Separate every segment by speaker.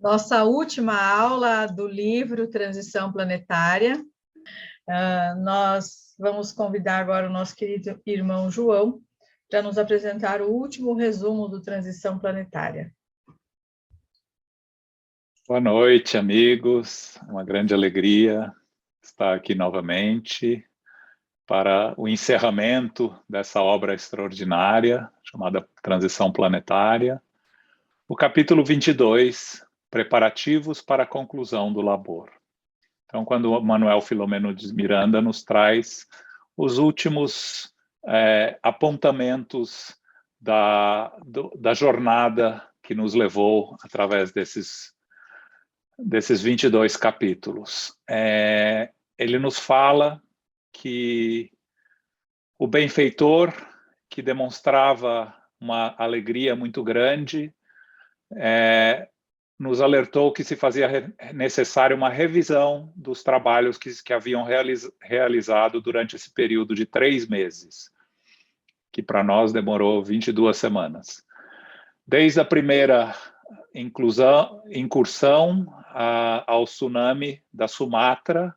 Speaker 1: Nossa última aula do livro Transição Planetária. Nós vamos convidar agora o nosso querido irmão João para nos apresentar o último resumo do Transição Planetária.
Speaker 2: Boa noite, amigos. É uma grande alegria estar aqui novamente para o encerramento dessa obra extraordinária chamada Transição Planetária. O capítulo 22, Preparativos para a Conclusão do Labor. Então, quando o Manuel Filomeno de Miranda nos traz os últimos apontamentos da jornada que nos levou através desses 22 capítulos. Ele nos fala que o benfeitor, que demonstrava uma alegria muito grande, nos alertou que se fazia necessária uma revisão dos trabalhos que haviam realizado durante esse período de 3 meses, que para nós demorou 22 semanas. Desde a primeira incursão ao tsunami da Sumatra,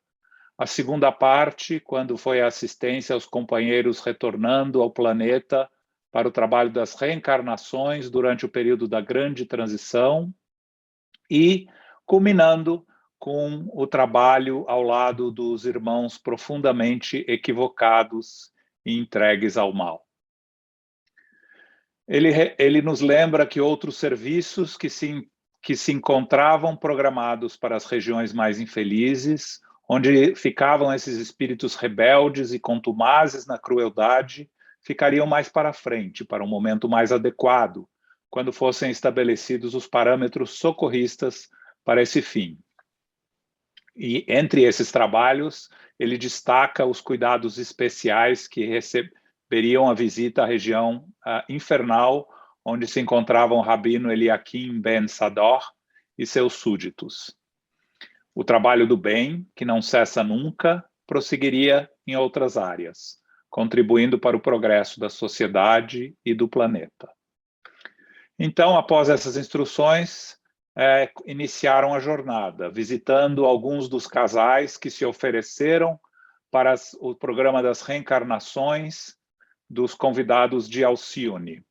Speaker 2: a segunda parte, quando foi a assistência aos companheiros retornando ao planeta para o trabalho das reencarnações durante o período da grande transição, e culminando com o trabalho ao lado dos irmãos profundamente equivocados e entregues ao mal. Ele nos lembra que outros serviços que se encontravam programados para as regiões mais infelizes, onde ficavam esses espíritos rebeldes e contumazes na crueldade, ficariam mais para frente, para um momento mais adequado, quando fossem estabelecidos os parâmetros socorristas para esse fim. E entre esses trabalhos, ele destaca os cuidados especiais que receberiam a visita à região infernal, onde se encontravam o rabino Eliakim Ben Sador e seus súditos. O trabalho do bem, que não cessa nunca, prosseguiria em outras áreas, contribuindo para o progresso da sociedade e do planeta. Então, após essas instruções, iniciaram a jornada, visitando alguns dos casais que se ofereceram para o programa das reencarnações dos convidados de Alcione.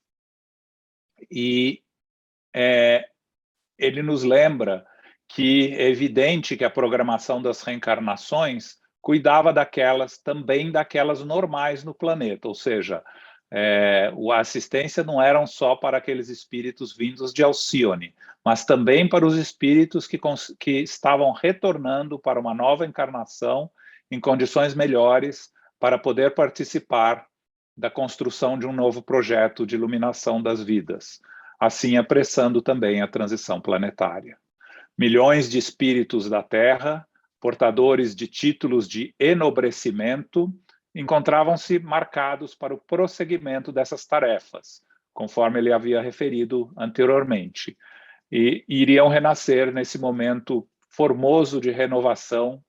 Speaker 2: E ele nos lembra que é evidente que a programação das reencarnações cuidava também daquelas normais no planeta, ou seja, a assistência não eram só para aqueles espíritos vindos de Alcione, mas também para os espíritos que estavam retornando para uma nova encarnação em condições melhores para poder participar da construção de um novo projeto de iluminação das vidas, assim apressando também a transição planetária. Milhões de espíritos da Terra, portadores de títulos de enobrecimento, encontravam-se marcados para o prosseguimento dessas tarefas, conforme ele havia referido anteriormente, e iriam renascer nesse momento formoso de renovação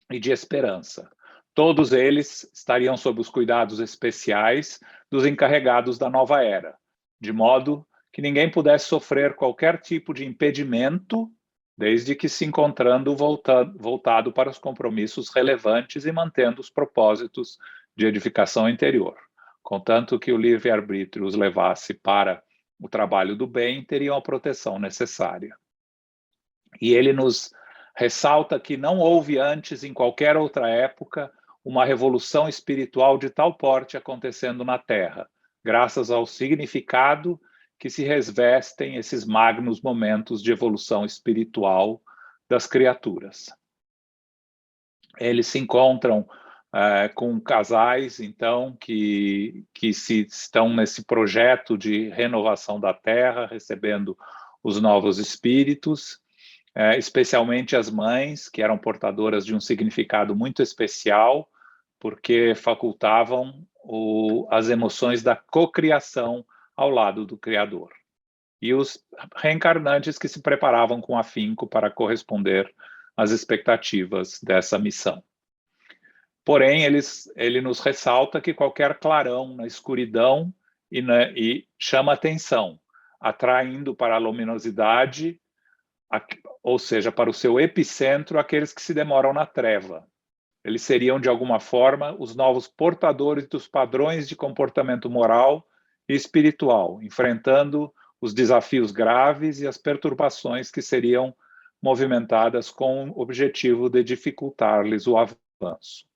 Speaker 2: e de esperança. Todos eles estariam sob os cuidados especiais dos encarregados da nova era, de modo que ninguém pudesse sofrer qualquer tipo de impedimento, desde que se encontrando voltado para os compromissos relevantes e mantendo os propósitos de edificação interior. Contanto que o livre-arbítrio os levasse para o trabalho do bem, teriam a proteção necessária. E ele nos ressalta que não houve antes, em qualquer outra época, uma revolução espiritual de tal porte acontecendo na Terra, graças ao significado que se revestem esses magnos momentos de evolução espiritual das criaturas. Eles se encontram com casais, então, que estão nesse projeto de renovação da Terra, recebendo os novos espíritos, especialmente as mães, que eram portadoras de um significado muito especial, porque facultavam as emoções da cocriação ao lado do Criador. E os reencarnantes que se preparavam com afinco para corresponder às expectativas dessa missão. Porém, ele nos ressalta que qualquer clarão na escuridão e chama atenção, atraindo para a luminosidade ou seja, para o seu epicentro, aqueles que se demoram na treva. Eles seriam, de alguma forma, os novos portadores dos padrões de comportamento moral e espiritual, enfrentando os desafios graves e as perturbações que seriam movimentadas com o objetivo de dificultar-lhes o avanço.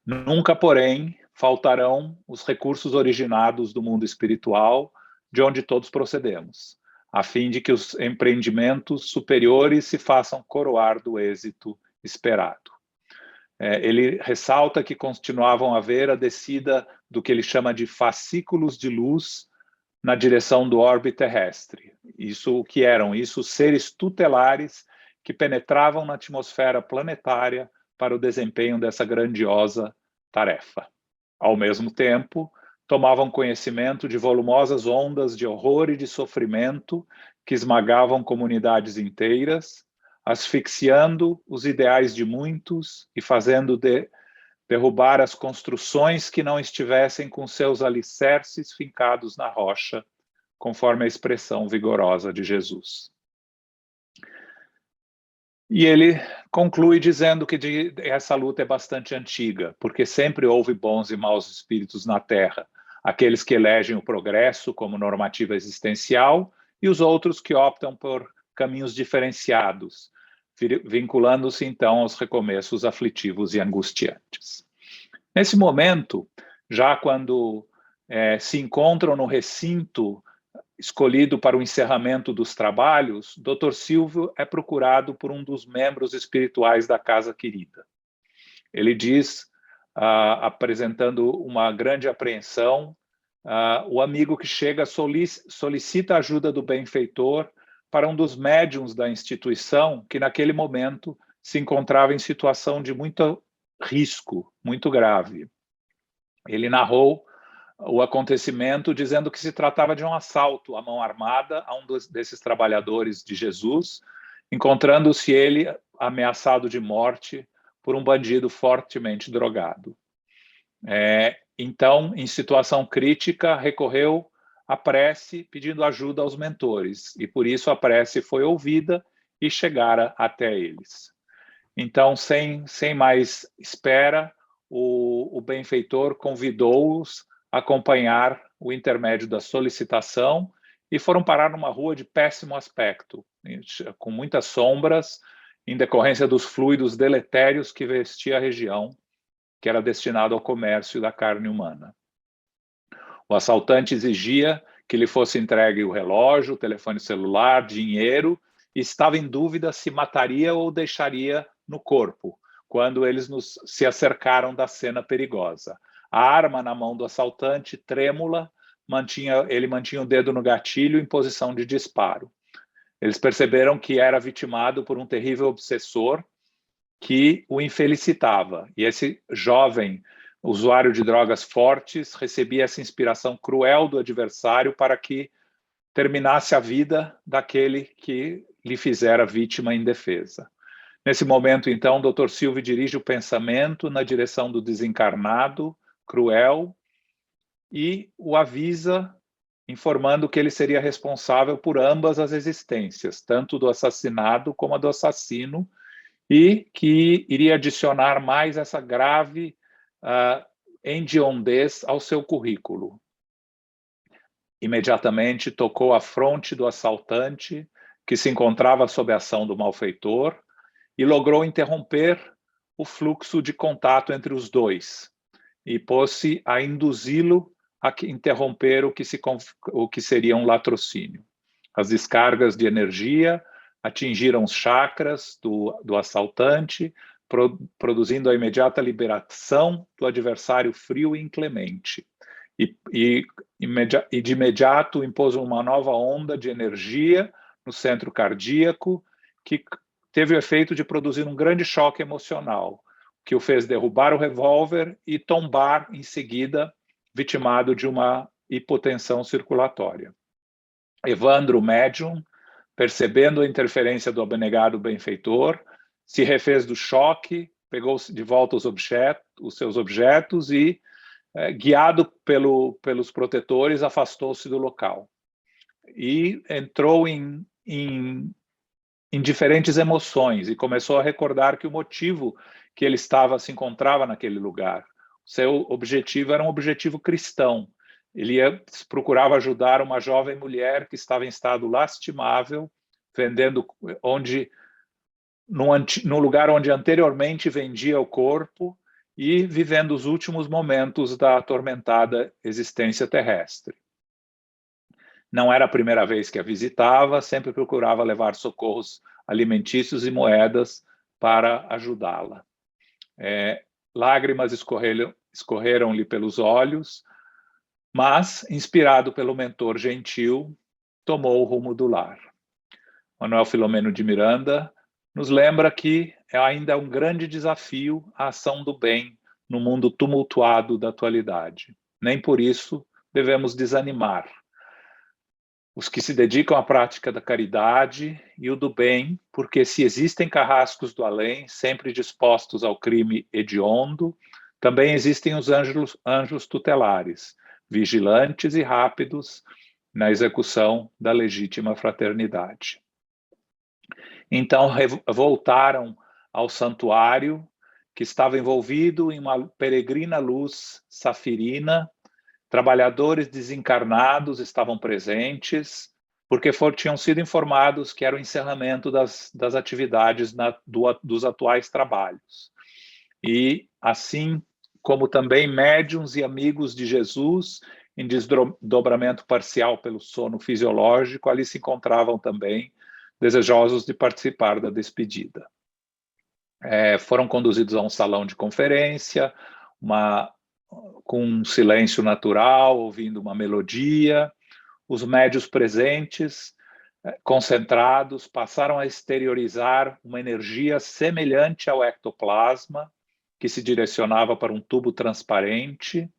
Speaker 2: Nunca, porém, faltarão os recursos originados do mundo espiritual, de onde todos procedemos, a fim de que os empreendimentos superiores se façam coroar do êxito esperado. Ele ressalta que continuavam a haver a descida do que ele chama de fascículos de luz na direção do orbe terrestre. Isso o que eram? Isso seres tutelares que penetravam na atmosfera planetária para o desempenho dessa grandiosa tarefa. Ao mesmo tempo, tomavam conhecimento de volumosas ondas de horror e de sofrimento que esmagavam comunidades inteiras, asfixiando os ideais de muitos e fazendo derrubar as construções que não estivessem com seus alicerces fincados na rocha, conforme a expressão vigorosa de Jesus. E ele conclui dizendo que essa luta é bastante antiga, porque sempre houve bons e maus espíritos na Terra, aqueles que elegem o progresso como normativa existencial e os outros que optam por caminhos diferenciados, vinculando-se então aos recomeços aflitivos e angustiantes. Nesse momento, já quando se encontram no recinto escolhido para o encerramento dos trabalhos, Dr. Silvio é procurado por um dos membros espirituais da Casa Querida. Ele diz, apresentando uma grande apreensão, o amigo que chega solicita a ajuda do benfeitor para um dos médiuns da instituição que naquele momento se encontrava em situação de muito risco, muito grave. Ele narrou o acontecimento dizendo que se tratava de um assalto à mão armada a um desses trabalhadores de Jesus, encontrando-se ele ameaçado de morte por um bandido fortemente drogado. Então, em situação crítica, recorreu à prece pedindo ajuda aos mentores, e por isso a prece foi ouvida e chegara até eles. Então, sem mais espera, o benfeitor convidou-os a acompanhar o intermédio da solicitação e foram parar numa rua de péssimo aspecto, com muitas sombras, em decorrência dos fluidos deletérios que vestia a região, que era destinado ao comércio da carne humana. O assaltante exigia que lhe fosse entregue o relógio, o telefone celular, dinheiro, e estava em dúvida se mataria ou deixaria no corpo, quando eles se acercaram da cena perigosa. A arma na mão do assaltante, trêmula, ele mantinha o dedo no gatilho em posição de disparo. Eles perceberam que era vitimado por um terrível obsessor que o infelicitava. E esse jovem usuário de drogas fortes recebia essa inspiração cruel do adversário para que terminasse a vida daquele que lhe fizera vítima indefesa. Nesse momento, então, o Dr. Silvio dirige o pensamento na direção do desencarnado, cruel, e o avisa, informando que ele seria responsável por ambas as existências, tanto do assassinado como a do assassino, e que iria adicionar mais essa grave hediondez ao seu currículo. Imediatamente tocou a fronte do assaltante, que se encontrava sob a ação do malfeitor, e logrou interromper o fluxo de contato entre os dois, e pôs-se a induzi-lo a interromper o que seria um latrocínio. As descargas de energia atingiram os chakras do assaltante, produzindo a imediata liberação do adversário frio e inclemente. E de imediato impôs uma nova onda de energia no centro cardíaco, que teve o efeito de produzir um grande choque emocional, que o fez derrubar o revólver e tombar em seguida, vitimado de uma hipotensão circulatória. Evandro, médium, percebendo a interferência do abnegado benfeitor, se refez do choque, pegou de volta os seus objetos e, guiado pelos protetores, afastou-se do local. E entrou em em diferentes emoções e começou a recordar que o motivo que ele se encontrava naquele lugar, seu objetivo era um objetivo cristão. Ele procurava ajudar uma jovem mulher que estava em estado lastimável, vendendo no lugar onde anteriormente vendia o corpo e vivendo os últimos momentos da atormentada existência terrestre. Não era a primeira vez que a visitava, sempre procurava levar socorros alimentícios e moedas para ajudá-la. Lágrimas escorreram-lhe pelos olhos, mas, inspirado pelo mentor gentil, tomou o rumo do lar. Manuel Filomeno de Miranda nos lembra que ainda é um grande desafio a ação do bem no mundo tumultuado da atualidade. Nem por isso devemos desanimar. Os que se dedicam à prática da caridade e o do bem, porque se existem carrascos do além, sempre dispostos ao crime hediondo, também existem os anjos tutelares, vigilantes e rápidos na execução da legítima fraternidade. Então voltaram ao santuário, que estava envolvido em uma peregrina luz safirina. Trabalhadores desencarnados estavam presentes, porque tinham sido informados que era o encerramento das atividades dos atuais trabalhos. E, assim como também médiuns e amigos de Jesus, em desdobramento parcial pelo sono fisiológico, ali se encontravam também, desejosos de participar da despedida. Foram conduzidos a um salão de conferência, com um silêncio natural, ouvindo uma melodia. Os médios presentes, concentrados, passaram a exteriorizar uma energia semelhante ao ectoplasma, que se direcionava para um tubo transparente,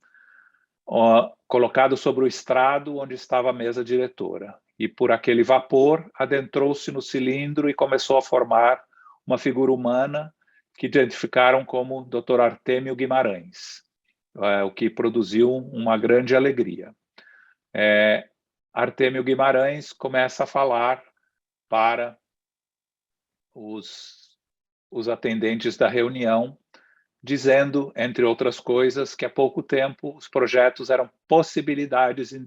Speaker 2: colocado sobre o estrado onde estava a mesa diretora. E por aquele vapor, adentrou-se no cilindro e começou a formar uma figura humana que identificaram como Dr. Artêmio Guimarães, o que produziu uma grande alegria. Artêmio Guimarães começa a falar para os atendentes da reunião, dizendo, entre outras coisas, que há pouco tempo os projetos eram possibilidades em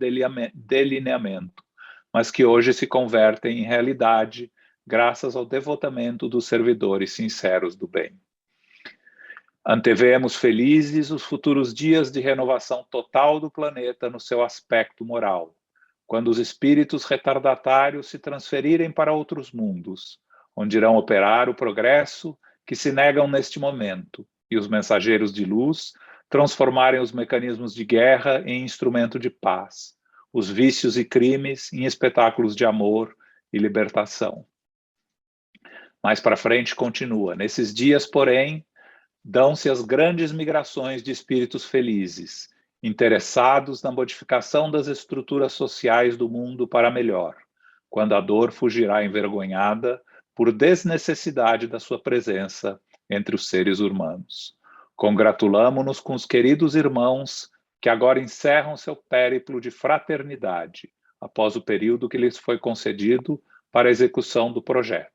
Speaker 2: delineamento, mas que hoje se convertem em realidade graças ao devotamento dos servidores sinceros do bem. Antevemos felizes os futuros dias de renovação total do planeta no seu aspecto moral, quando os espíritos retardatários se transferirem para outros mundos, onde irão operar o progresso que se negam neste momento, e os mensageiros de luz transformarem os mecanismos de guerra em instrumento de paz, os vícios e crimes em espetáculos de amor e libertação. Mais para frente continua. Nesses dias, porém, dão-se as grandes migrações de espíritos felizes, interessados na modificação das estruturas sociais do mundo para melhor, quando a dor fugirá envergonhada por desnecessidade da sua presença entre os seres humanos. Congratulamo-nos com os queridos irmãos que agora encerram seu périplo de fraternidade, após o período que lhes foi concedido para a execução do projeto.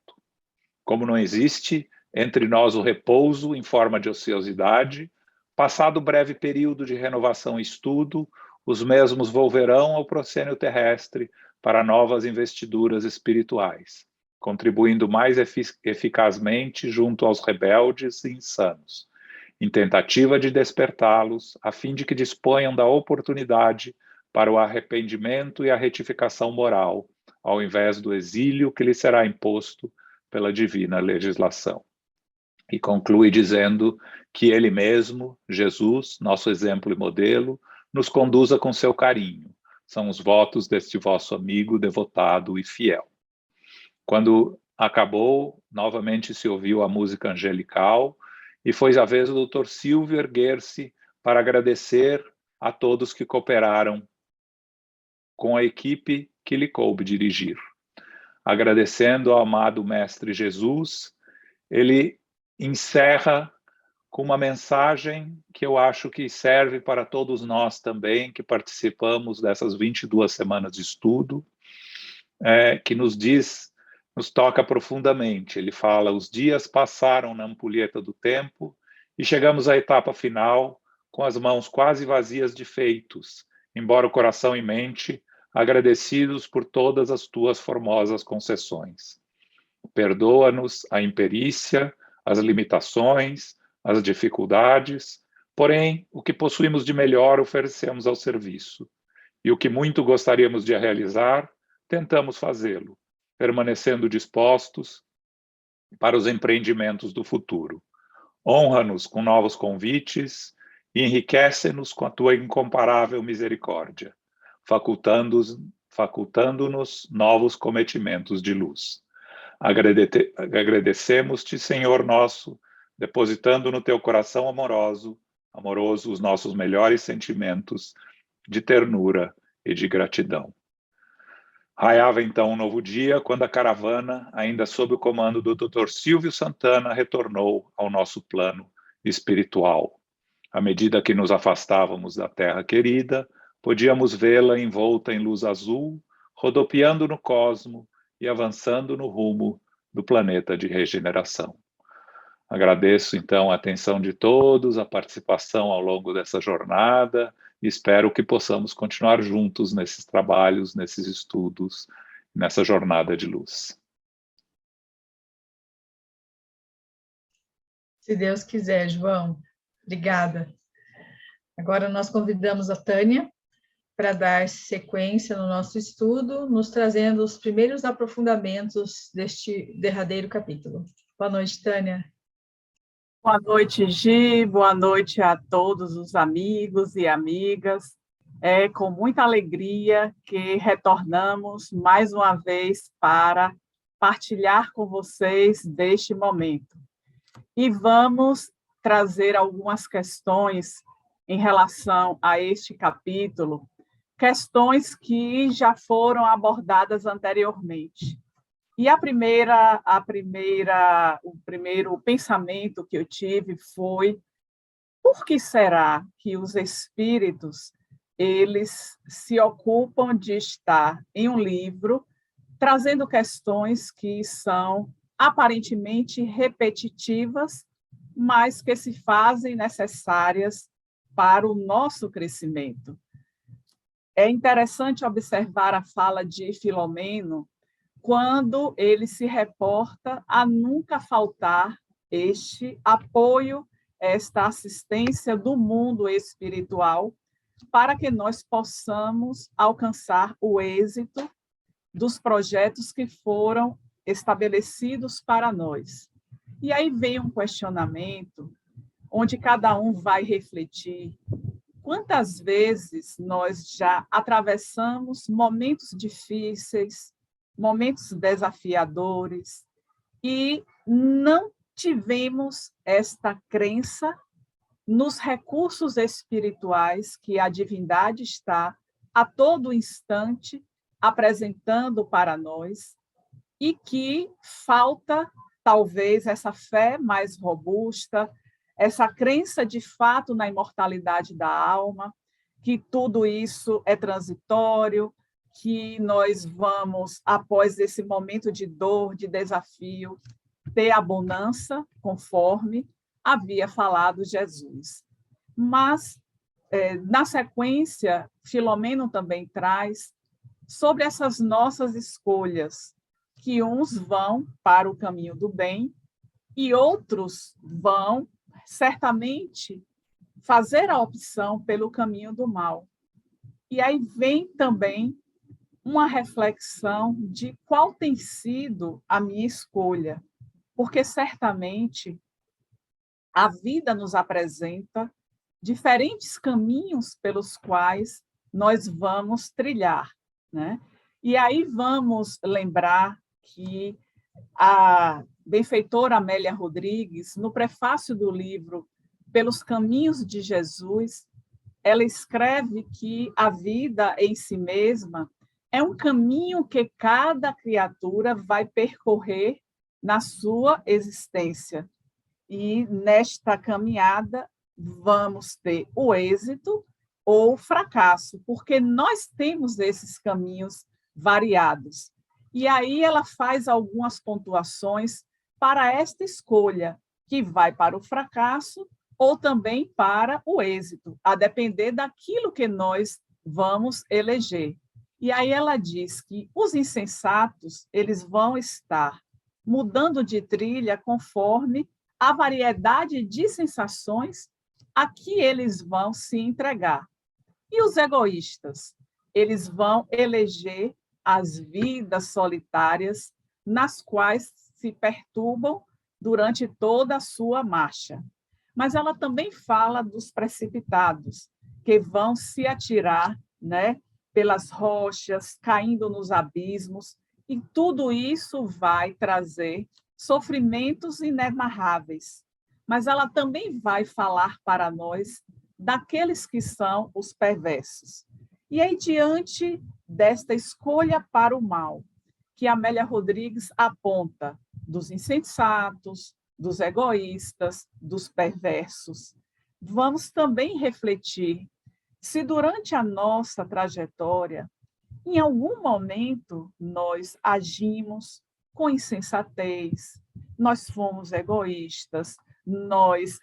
Speaker 2: Como não existe entre nós o repouso em forma de ociosidade, passado o breve período de renovação e estudo, os mesmos volverão ao proscênio terrestre para novas investiduras espirituais, contribuindo mais eficazmente junto aos rebeldes e insanos, em tentativa de despertá-los, a fim de que disponham da oportunidade para o arrependimento e a retificação moral, ao invés do exílio que lhes será imposto pela divina legislação. E conclui dizendo que ele mesmo, Jesus, nosso exemplo e modelo, nos conduza com seu carinho. São os votos deste vosso amigo devotado e fiel. Quando acabou, novamente se ouviu a música angelical e foi a vez do Dr. Silvio erguer-se para agradecer a todos que cooperaram com a equipe que lhe coube dirigir. Agradecendo ao amado Mestre Jesus, ele encerra com uma mensagem que eu acho que serve para todos nós também, que participamos dessas 22 semanas de estudo, que nos diz nos toca profundamente. Ele fala: os dias passaram na ampulheta do tempo e chegamos à etapa final com as mãos quase vazias de feitos, embora o coração e mente agradecidos por todas as tuas formosas concessões. Perdoa-nos a imperícia, as limitações, as dificuldades, porém, o que possuímos de melhor oferecemos ao serviço, e o que muito gostaríamos de realizar, tentamos fazê-lo, permanecendo dispostos para os empreendimentos do futuro. Honra-nos com novos convites e enriquece-nos com a tua incomparável misericórdia, facultando-nos novos cometimentos de luz. Agradecemos-te, Senhor nosso, depositando no teu coração amoroso os nossos melhores sentimentos de ternura e de gratidão. Raiava então um novo dia, quando a caravana, ainda sob o comando do Dr. Silvio Santana, retornou ao nosso plano espiritual. À medida que nos afastávamos da terra querida, podíamos vê-la envolta em luz azul, rodopiando no cosmo e avançando no rumo do planeta de regeneração. Agradeço, então, a atenção de todos, a participação ao longo dessa jornada, e espero que possamos continuar juntos nesses trabalhos, nesses estudos, nessa jornada de luz.
Speaker 1: Se Deus quiser, João. Obrigada. Agora nós convidamos a Tânia para dar sequência no nosso estudo, nos trazendo os primeiros aprofundamentos deste derradeiro capítulo. Boa noite, Tânia.
Speaker 3: Boa noite, Gi. Boa noite a todos os amigos e amigas. É com muita alegria que retornamos mais uma vez para partilhar com vocês deste momento. E vamos trazer algumas questões em relação a este capítulo, questões que já foram abordadas anteriormente. E o primeiro pensamento que eu tive foi: por que será que os espíritos eles se ocupam de estar em um livro trazendo questões que são aparentemente repetitivas, mas que se fazem necessárias para o nosso crescimento? É interessante observar a fala de Filomeno, quando ele se reporta a nunca faltar este apoio, esta assistência do mundo espiritual, para que nós possamos alcançar o êxito dos projetos que foram estabelecidos para nós. E aí vem um questionamento, onde cada um vai refletir: quantas vezes nós já atravessamos momentos difíceis, momentos desafiadores, e não tivemos esta crença nos recursos espirituais que a divindade está a todo instante apresentando para nós, e que falta talvez essa fé mais robusta, essa crença de fato na imortalidade da alma, que tudo isso é transitório, que nós vamos, após esse momento de dor, de desafio, ter a bonança, conforme havia falado Jesus. Mas, na sequência, Filomeno também traz sobre essas nossas escolhas, que uns vão para o caminho do bem e outros vão, certamente, fazer a opção pelo caminho do mal. E aí vem também uma reflexão de qual tem sido a minha escolha, porque certamente a vida nos apresenta diferentes caminhos pelos quais nós vamos trilhar, né? E aí vamos lembrar que a benfeitora Amélia Rodrigues, no prefácio do livro Pelos Caminhos de Jesus, ela escreve que a vida em si mesma é um caminho que cada criatura vai percorrer na sua existência. E nesta caminhada vamos ter o êxito ou o fracasso, porque nós temos esses caminhos variados. E aí ela faz algumas pontuações para esta escolha, que vai para o fracasso ou também para o êxito, a depender daquilo que nós vamos eleger. E aí ela diz que os insensatos, eles vão estar mudando de trilha conforme a variedade de sensações a que eles vão se entregar. E os egoístas, eles vão eleger as vidas solitárias nas quais se perturbam durante toda a sua marcha. Mas ela também fala dos precipitados, que vão se atirar, né, pelas rochas, caindo nos abismos, e tudo isso vai trazer sofrimentos inenarráveis. Mas ela também vai falar para nós daqueles que são os perversos. E aí, diante desta escolha para o mal, que Amélia Rodrigues aponta dos insensatos, dos egoístas, dos perversos, vamos também refletir se durante a nossa trajetória, em algum momento, nós agimos com insensatez, nós fomos egoístas, nós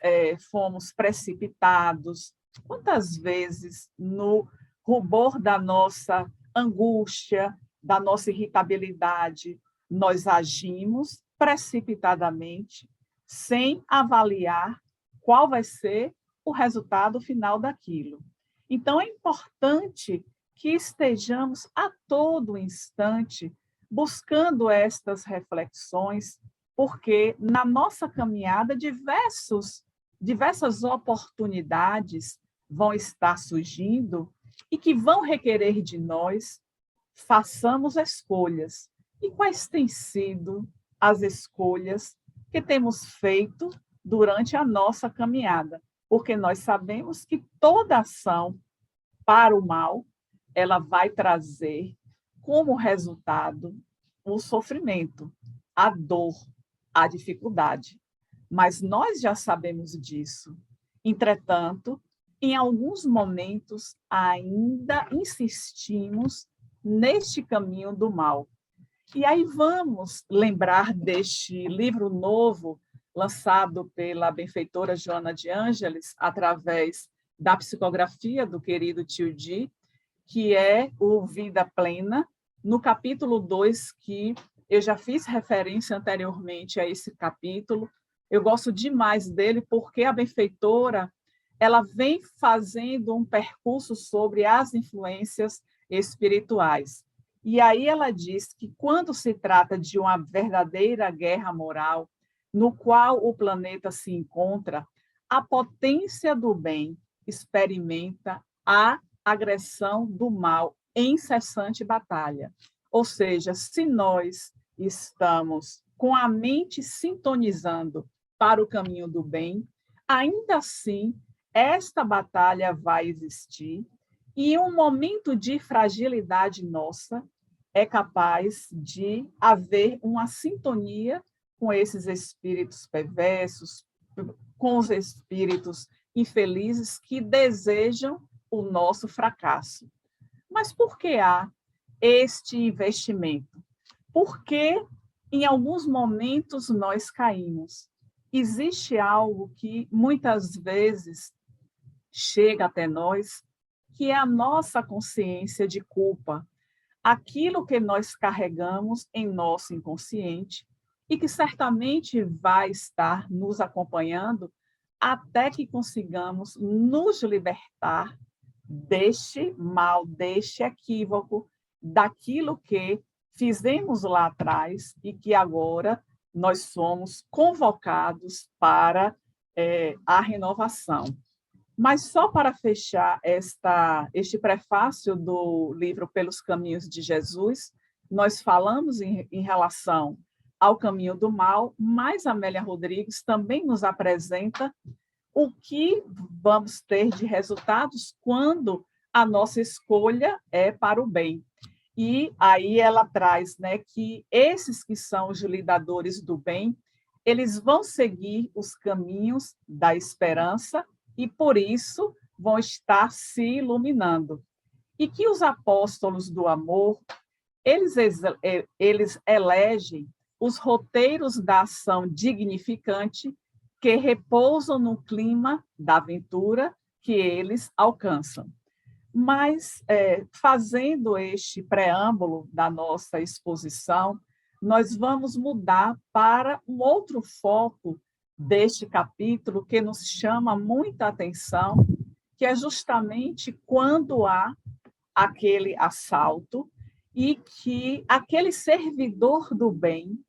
Speaker 3: fomos precipitados. Quantas vezes, no rubor da nossa angústia, da nossa irritabilidade, nós agimos precipitadamente, sem avaliar qual vai ser o resultado final daquilo. Então, é importante que estejamos a todo instante buscando estas reflexões, porque na nossa caminhada diversas oportunidades vão estar surgindo e que vão requerer de nós façamos escolhas. E quais têm sido as escolhas que temos feito durante a nossa caminhada? Porque nós sabemos que toda ação para o mal, ela vai trazer como resultado o sofrimento, a dor, a dificuldade. Mas nós já sabemos disso. Entretanto, em alguns momentos, ainda insistimos neste caminho do mal. E aí vamos lembrar deste livro novo, lançado pela benfeitora Joana de Ângeles, através da psicografia do querido tio Di, que é o Vida Plena, no capítulo 2, que eu já fiz referência anteriormente a esse capítulo. Eu gosto demais dele porque a benfeitora ela vem fazendo um percurso sobre as influências espirituais. E aí ela diz que quando se trata de uma verdadeira guerra moral, no qual o planeta se encontra, a potência do bem experimenta a agressão do mal em incessante batalha. Ou seja, se nós estamos com a mente sintonizando para o caminho do bem, ainda assim, esta batalha vai existir e um momento de fragilidade nossa é capaz de haver uma sintonia com esses espíritos perversos, com os espíritos infelizes que desejam o nosso fracasso. Mas por que há este investimento? Porque em alguns momentos nós caímos. Existe algo que muitas vezes chega até nós, que é a nossa consciência de culpa, aquilo que nós carregamos em nosso inconsciente e que certamente vai estar nos acompanhando até que consigamos nos libertar deste mal, deste equívoco, daquilo que fizemos lá atrás e que agora nós somos convocados para a renovação. Mas só para fechar este prefácio do livro Pelos Caminhos de Jesus, nós falamos em relação ao caminho do mal, mas Amélia Rodrigues também nos apresenta o que vamos ter de resultados quando a nossa escolha é para o bem. E aí ela traz, né, que esses que são os lidadores do bem, eles vão seguir os caminhos da esperança e, por isso, vão estar se iluminando. E que os apóstolos do amor, eles elegem os roteiros da ação dignificante que repousam no clima da aventura que eles alcançam. Mas, fazendo este preâmbulo da nossa exposição, nós vamos mudar para um outro foco deste capítulo que nos chama muita atenção, que é justamente quando há aquele assalto e que aquele servidor do bem,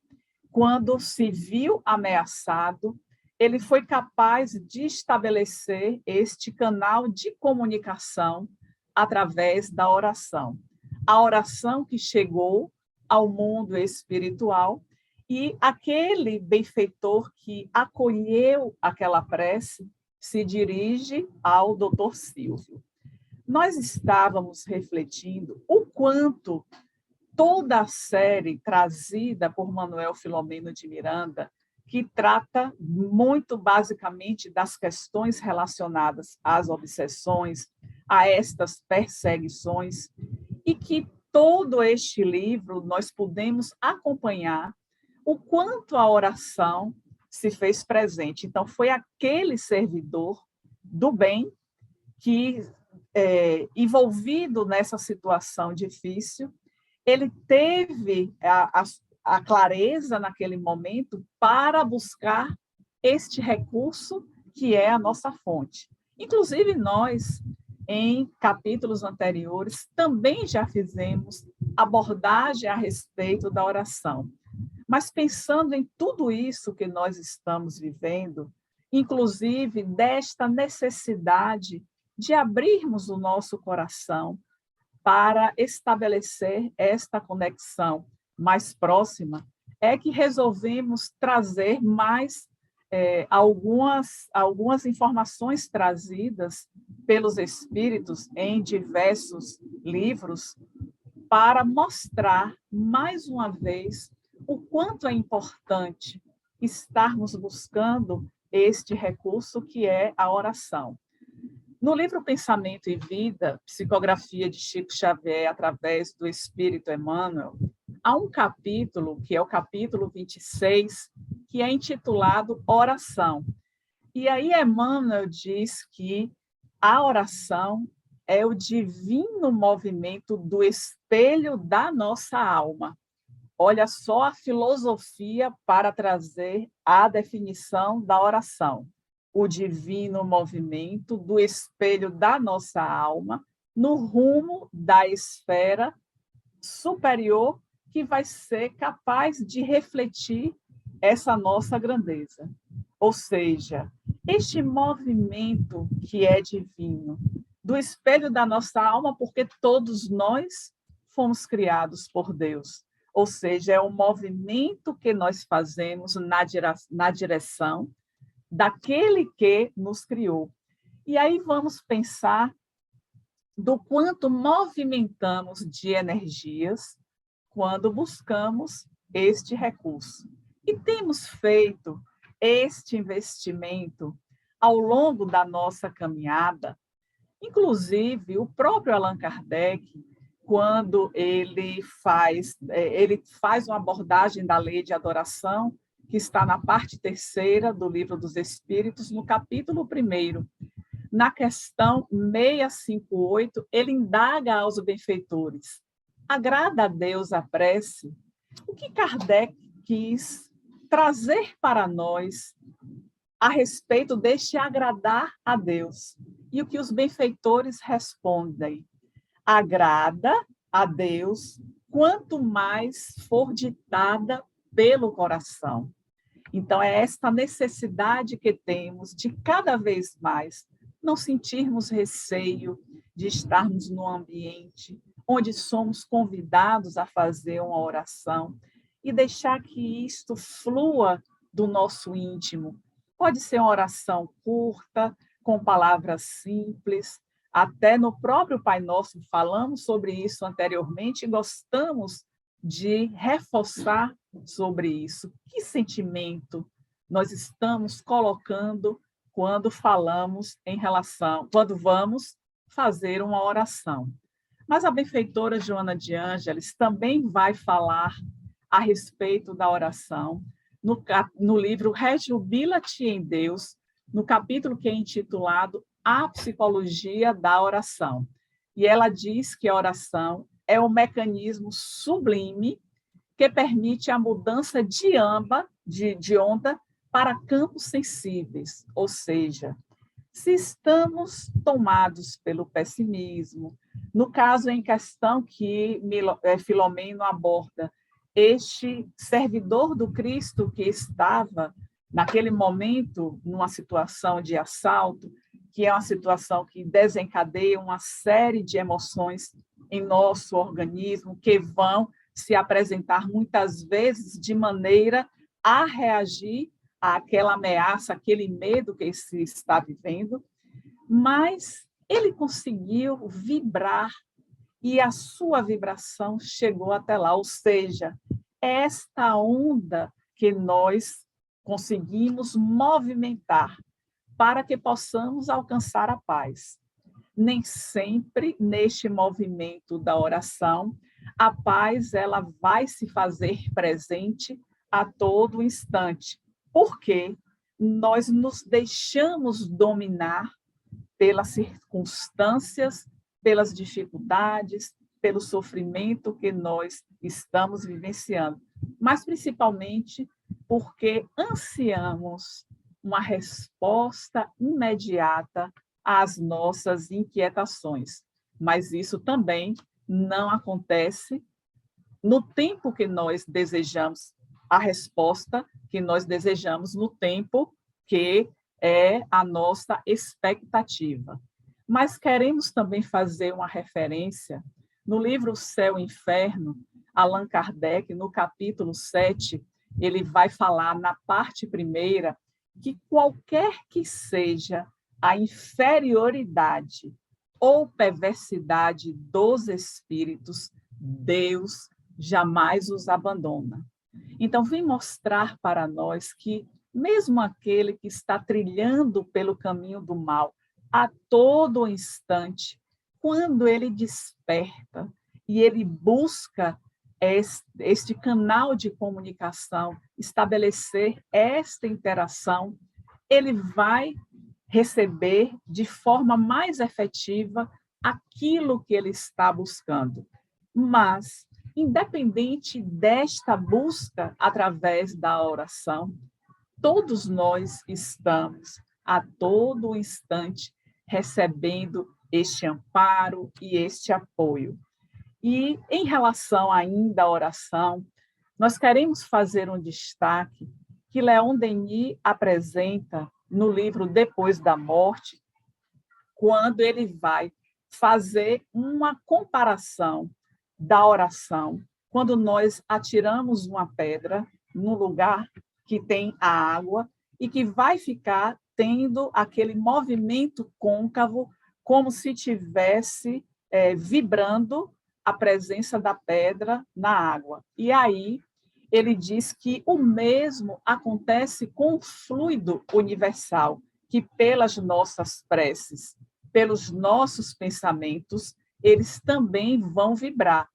Speaker 3: quando se viu ameaçado, ele foi capaz de estabelecer este canal de comunicação através da oração. A oração que chegou ao mundo espiritual e aquele benfeitor que acolheu aquela prece se dirige ao Dr. Silvio. Nós estávamos refletindo o quanto toda a série trazida por Manuel Filomeno de Miranda, que trata muito basicamente das questões relacionadas às obsessões, a estas perseguições, e que todo este livro nós podemos acompanhar o quanto a oração se fez presente. Então, foi aquele servidor do bem que, envolvido nessa situação difícil, ele teve a clareza naquele momento para buscar este recurso que é a nossa fonte. Inclusive, nós, em capítulos anteriores, também já fizemos abordagem a respeito da oração. Mas pensando em tudo isso que nós estamos vivendo, inclusive desta necessidade de abrirmos o nosso coração para estabelecer esta conexão mais próxima, é que resolvemos trazer mais algumas informações trazidas pelos espíritos em diversos livros para mostrar, mais uma vez, o quanto é importante estarmos buscando este recurso que é a oração. No livro Pensamento e Vida, Psicografia de Chico Xavier através do Espírito Emmanuel, há um capítulo, que é o capítulo 26, que é intitulado Oração. E aí Emmanuel diz que a oração é o divino movimento do espelho da nossa alma. Olha só a filosofia para trazer a definição da oração. O divino movimento do espelho da nossa alma no rumo da esfera superior que vai ser capaz de refletir essa nossa grandeza. Ou seja, este movimento que é divino, do espelho da nossa alma, porque todos nós fomos criados por Deus. Ou seja, é um movimento que nós fazemos na direção daquele que nos criou. E aí vamos pensar do quanto movimentamos de energias quando buscamos este recurso. E temos feito este investimento ao longo da nossa caminhada. Inclusive, o próprio Allan Kardec, quando ele faz uma abordagem da lei de adoração, que está na parte 3ª do Livro dos Espíritos, no capítulo 1º. Na questão 658, ele indaga aos benfeitores: agrada a Deus a prece? O que Kardec quis trazer para nós a respeito deste agradar a Deus? E o que os benfeitores respondem: agrada a Deus quanto mais for ditada pelo coração. Então, é esta necessidade que temos de cada vez mais não sentirmos receio de estarmos num ambiente onde somos convidados a fazer uma oração e deixar que isto flua do nosso íntimo. Pode ser uma oração curta, com palavras simples, até no próprio Pai Nosso falamos sobre isso anteriormente e gostamos de reforçar sobre isso. Que sentimento nós estamos colocando quando falamos quando vamos fazer uma oração? Mas a benfeitora Joana de Ângeles também vai falar a respeito da oração no livro Rejubila-te em Deus, no capítulo que é intitulado A Psicologia da Oração. E ela diz que a oração é um mecanismo sublime que permite a mudança de onda para campos sensíveis, ou seja, se estamos tomados pelo pessimismo, no caso em questão que Filomeno aborda, este servidor do Cristo que estava, naquele momento, numa situação de assalto, que é uma situação que desencadeia uma série de emoções em nosso organismo, que vão se apresentar muitas vezes de maneira a reagir àquela ameaça, aquele medo que se está vivendo, mas ele conseguiu vibrar e a sua vibração chegou até lá, ou seja, esta onda que nós conseguimos movimentar para que possamos alcançar a paz. Nem sempre, neste movimento da oração, a paz ela vai se fazer presente a todo instante, porque nós nos deixamos dominar pelas circunstâncias, pelas dificuldades, pelo sofrimento que nós estamos vivenciando, mas principalmente porque ansiamos uma resposta imediata às nossas inquietações. Mas isso também não acontece no tempo que nós desejamos, a resposta que nós desejamos no tempo que é a nossa expectativa. Mas queremos também fazer uma referência no livro Céu e Inferno, Allan Kardec, no capítulo 7, ele vai falar na parte primeira que qualquer que seja a inferioridade ou perversidade dos espíritos, Deus jamais os abandona. Então, vem mostrar para nós que mesmo aquele que está trilhando pelo caminho do mal, a todo instante, quando ele desperta e ele busca este canal de comunicação, estabelecer esta interação, ele vai receber de forma mais efetiva aquilo que ele está buscando. Mas, independente desta busca através da oração, todos nós estamos a todo instante recebendo este amparo e este apoio. E em relação ainda à oração, nós queremos fazer um destaque que Leon Denis apresenta no livro Depois da Morte, quando ele vai fazer uma comparação da oração, quando nós atiramos uma pedra no lugar que tem a água e que vai ficar tendo aquele movimento côncavo, como se tivesse vibrando a presença da pedra na água. E aí ele diz que o mesmo acontece com o fluido universal, que pelas nossas preces, pelos nossos pensamentos, eles também vão vibrar,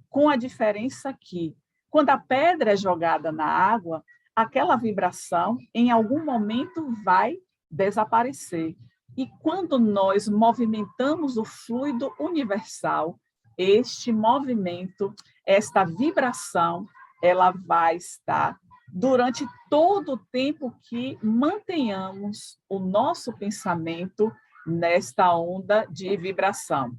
Speaker 3: com a diferença que, quando a pedra é jogada na água, aquela vibração, em algum momento, vai desaparecer. E quando nós movimentamos o fluido universal, este movimento, esta vibração, ela vai estar durante todo o tempo que mantenhamos o nosso pensamento nesta onda de vibração.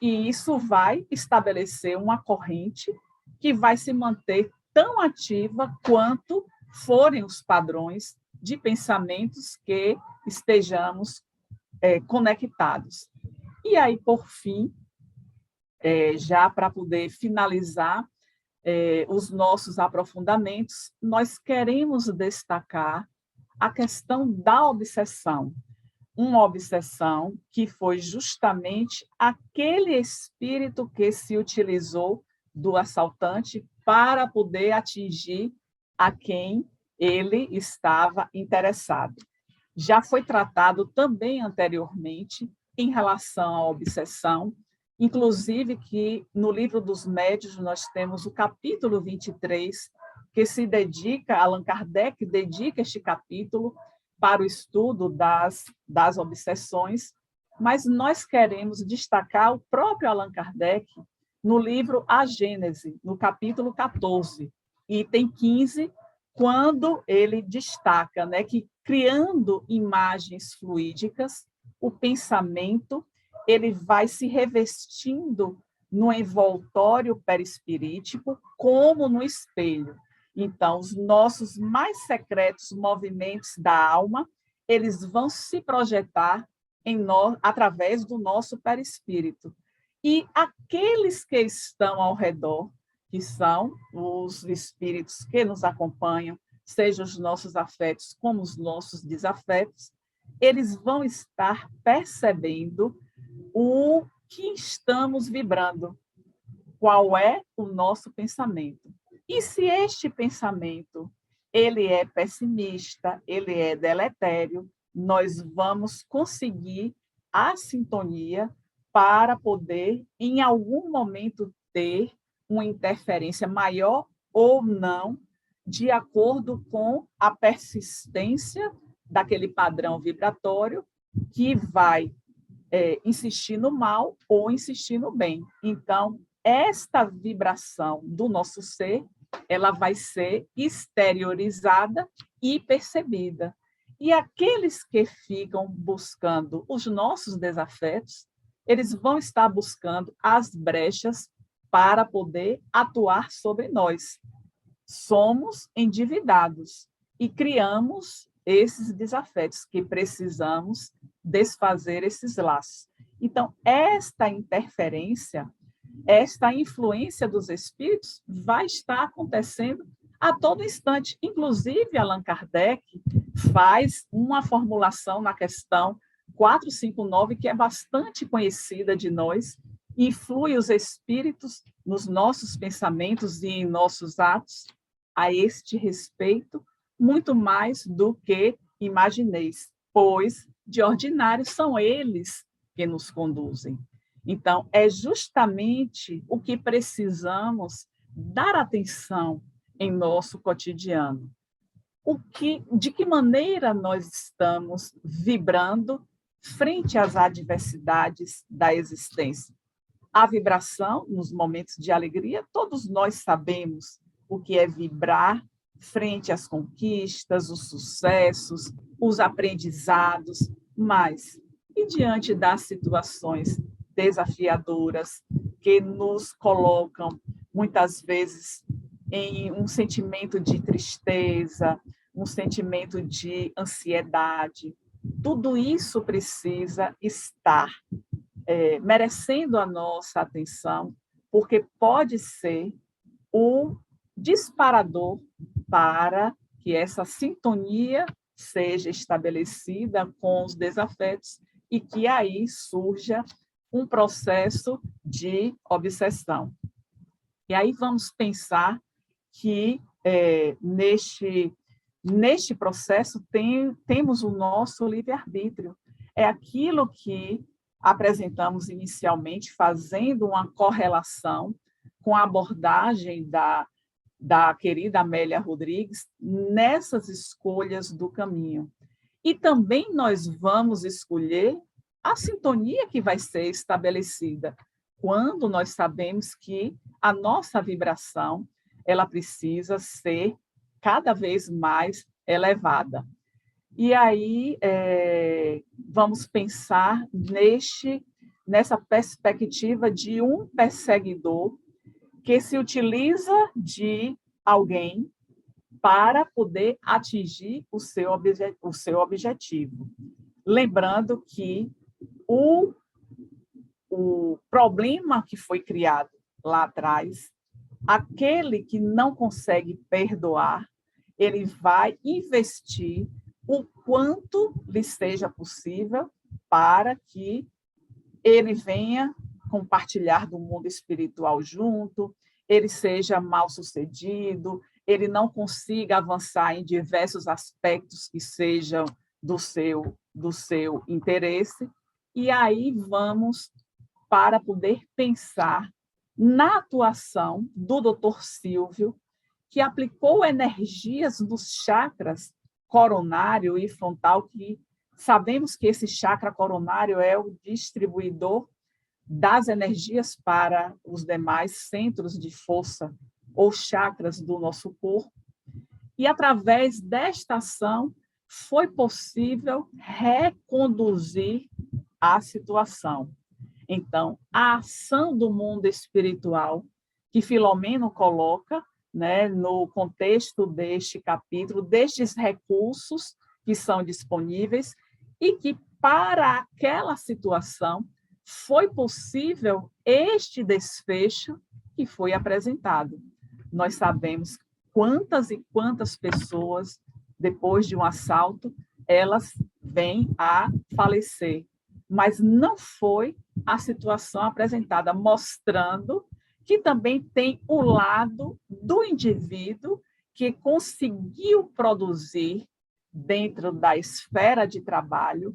Speaker 3: E isso vai estabelecer uma corrente que vai se manter tão ativa quanto forem os padrões de pensamentos que estejamos conectados. E aí, por fim, já para poder finalizar os nossos aprofundamentos, nós queremos destacar a questão da obsessão. Uma obsessão que foi justamente aquele espírito que se utilizou do assaltante para poder atingir a quem ele estava interessado. Já foi tratado também anteriormente em relação à obsessão, inclusive que no livro dos médiuns nós temos o capítulo 23, que se dedica, Allan Kardec dedica este capítulo para o estudo das obsessões, mas nós queremos destacar o próprio Allan Kardec no livro A Gênese, no capítulo 14, item 15, quando ele destaca, né, que criando imagens fluídicas, o pensamento ele vai se revestindo no envoltório perispirítico, como no espelho. Então, os nossos mais secretos movimentos da alma, eles vão se projetar em nós, através do nosso perispírito. E aqueles que estão ao redor, que são os espíritos que nos acompanham, sejam os nossos afetos como os nossos desafetos, eles vão estar percebendo o que estamos vibrando, qual é o nosso pensamento. E se este pensamento ele é pessimista, ele é deletério, nós vamos conseguir a sintonia para poder, em algum momento, ter uma interferência maior ou não, de acordo com a persistência daquele padrão vibratório que vai insistir no mal ou insistir no bem. Então, esta vibração do nosso ser, ela vai ser exteriorizada e percebida. E aqueles que ficam buscando os nossos desafetos, eles vão estar buscando as brechas para poder atuar sobre nós. Somos endividados e criamos esses desafetos que precisamos desfazer esses laços. Então, esta interferência, esta influência dos espíritos vai estar acontecendo a todo instante. Inclusive, Allan Kardec faz uma formulação na questão 459, que é bastante conhecida de nós, influi os espíritos nos nossos pensamentos e em nossos atos a este respeito, muito mais do que imagineis, pois, de ordinário, são eles que nos conduzem. Então, é justamente o que precisamos dar atenção em nosso cotidiano. De que maneira nós estamos vibrando frente às adversidades da existência? A vibração, nos momentos de alegria, todos nós sabemos o que é vibrar frente às conquistas, os sucessos, os aprendizados, mas e diante das situações desafiadoras que nos colocam, muitas vezes, em um sentimento de tristeza, um sentimento de ansiedade. Tudo isso precisa estar merecendo a nossa atenção, porque pode ser o disparador para que essa sintonia seja estabelecida com os desafetos e que aí surja um processo de obsessão. E aí vamos pensar que neste processo temos o nosso livre-arbítrio. É aquilo que apresentamos inicialmente, fazendo uma correlação com a abordagem da querida Amélia Rodrigues nessas escolhas do caminho. E também nós vamos escolher a sintonia que vai ser estabelecida quando nós sabemos que a nossa vibração ela precisa ser cada vez mais elevada. E aí vamos pensar nessa perspectiva de um perseguidor que se utiliza de alguém para poder atingir o seu objetivo. Lembrando que o problema que foi criado lá atrás, aquele que não consegue perdoar, ele vai investir o quanto lhe seja possível para que ele venha compartilhar do mundo espiritual junto, ele seja mal-sucedido, ele não consiga avançar em diversos aspectos que sejam do seu interesse, e aí vamos para poder pensar na atuação do Dr. Silvio, que aplicou energias dos chakras coronário e frontal, que sabemos que esse chakra coronário é o distribuidor das energias para os demais centros de força ou chakras do nosso corpo. E, através desta ação, foi possível reconduzir a situação. Então, a ação do mundo espiritual, que Filomeno coloca, né, no contexto deste capítulo, destes recursos que são disponíveis e que, para aquela situação, foi possível este desfecho que foi apresentado. Nós sabemos quantas e quantas pessoas, depois de um assalto, elas vêm a falecer. Mas não foi a situação apresentada, mostrando que também tem o lado do indivíduo que conseguiu produzir, dentro da esfera de trabalho,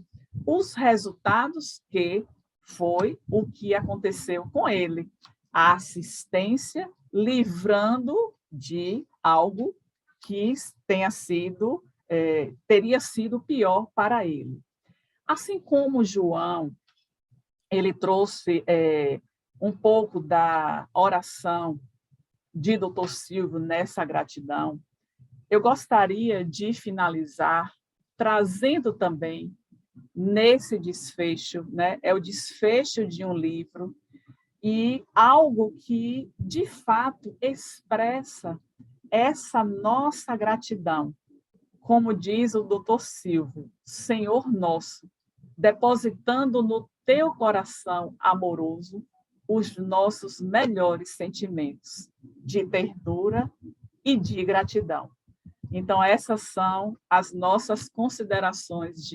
Speaker 3: os resultados que foi o que aconteceu com ele. A assistência, livrando de algo que teria sido pior para ele. Assim como João, ele trouxe um pouco da oração de Dr. Silvio nessa gratidão, eu gostaria de finalizar trazendo também nesse desfecho, né? É o desfecho de um livro e algo que, de fato, expressa essa nossa gratidão. Como diz o Dr. Silvio, Senhor nosso, depositando no teu coração amoroso os nossos melhores sentimentos de ternura e de gratidão. Então, essas são as nossas considerações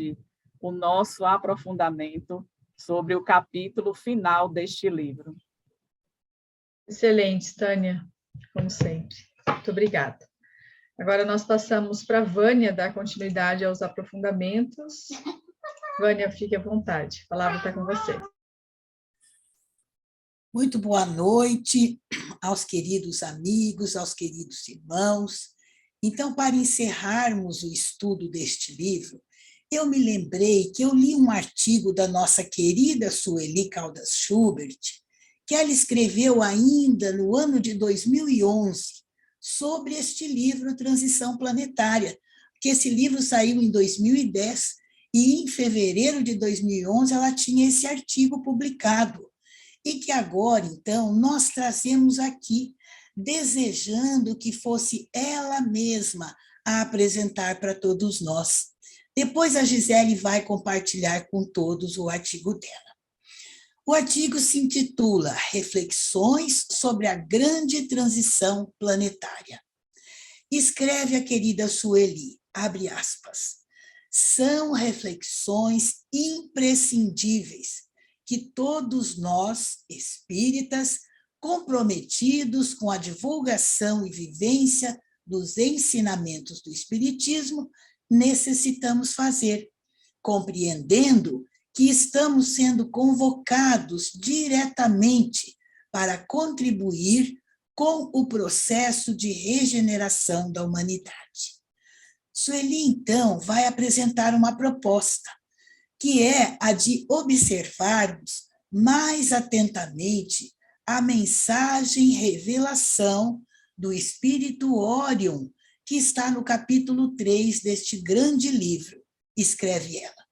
Speaker 3: o nosso aprofundamento sobre o capítulo final deste livro.
Speaker 1: Excelente, Tânia, como sempre. Muito obrigada. Agora nós passamos para a Vânia dar continuidade aos aprofundamentos. Vânia, fique à vontade. A palavra está com você.
Speaker 4: Muito boa noite aos queridos amigos, aos queridos irmãos. Então, para encerrarmos o estudo deste livro, eu me lembrei que eu li um artigo da nossa querida Sueli Caldas Schubert, que ela escreveu ainda no ano de 2011, sobre este livro Transição Planetária, que esse livro saiu em 2010 e em fevereiro de 2011 ela tinha esse artigo publicado, e que agora, então, nós trazemos aqui, desejando que fosse ela mesma a apresentar para todos nós. Depois a Gisele vai compartilhar com todos o artigo dela. O artigo se intitula Reflexões sobre a Grande Transição Planetária. Escreve a querida Sueli, abre aspas, são reflexões imprescindíveis que todos nós, espíritas, comprometidos com a divulgação e vivência dos ensinamentos do Espiritismo, necessitamos fazer, compreendendo que estamos sendo convocados diretamente para contribuir com o processo de regeneração da humanidade. Sueli, então, vai apresentar uma proposta, que é a de observarmos mais atentamente a mensagem revelação do Espírito Órion, que está no capítulo 3 deste grande livro, escreve ela.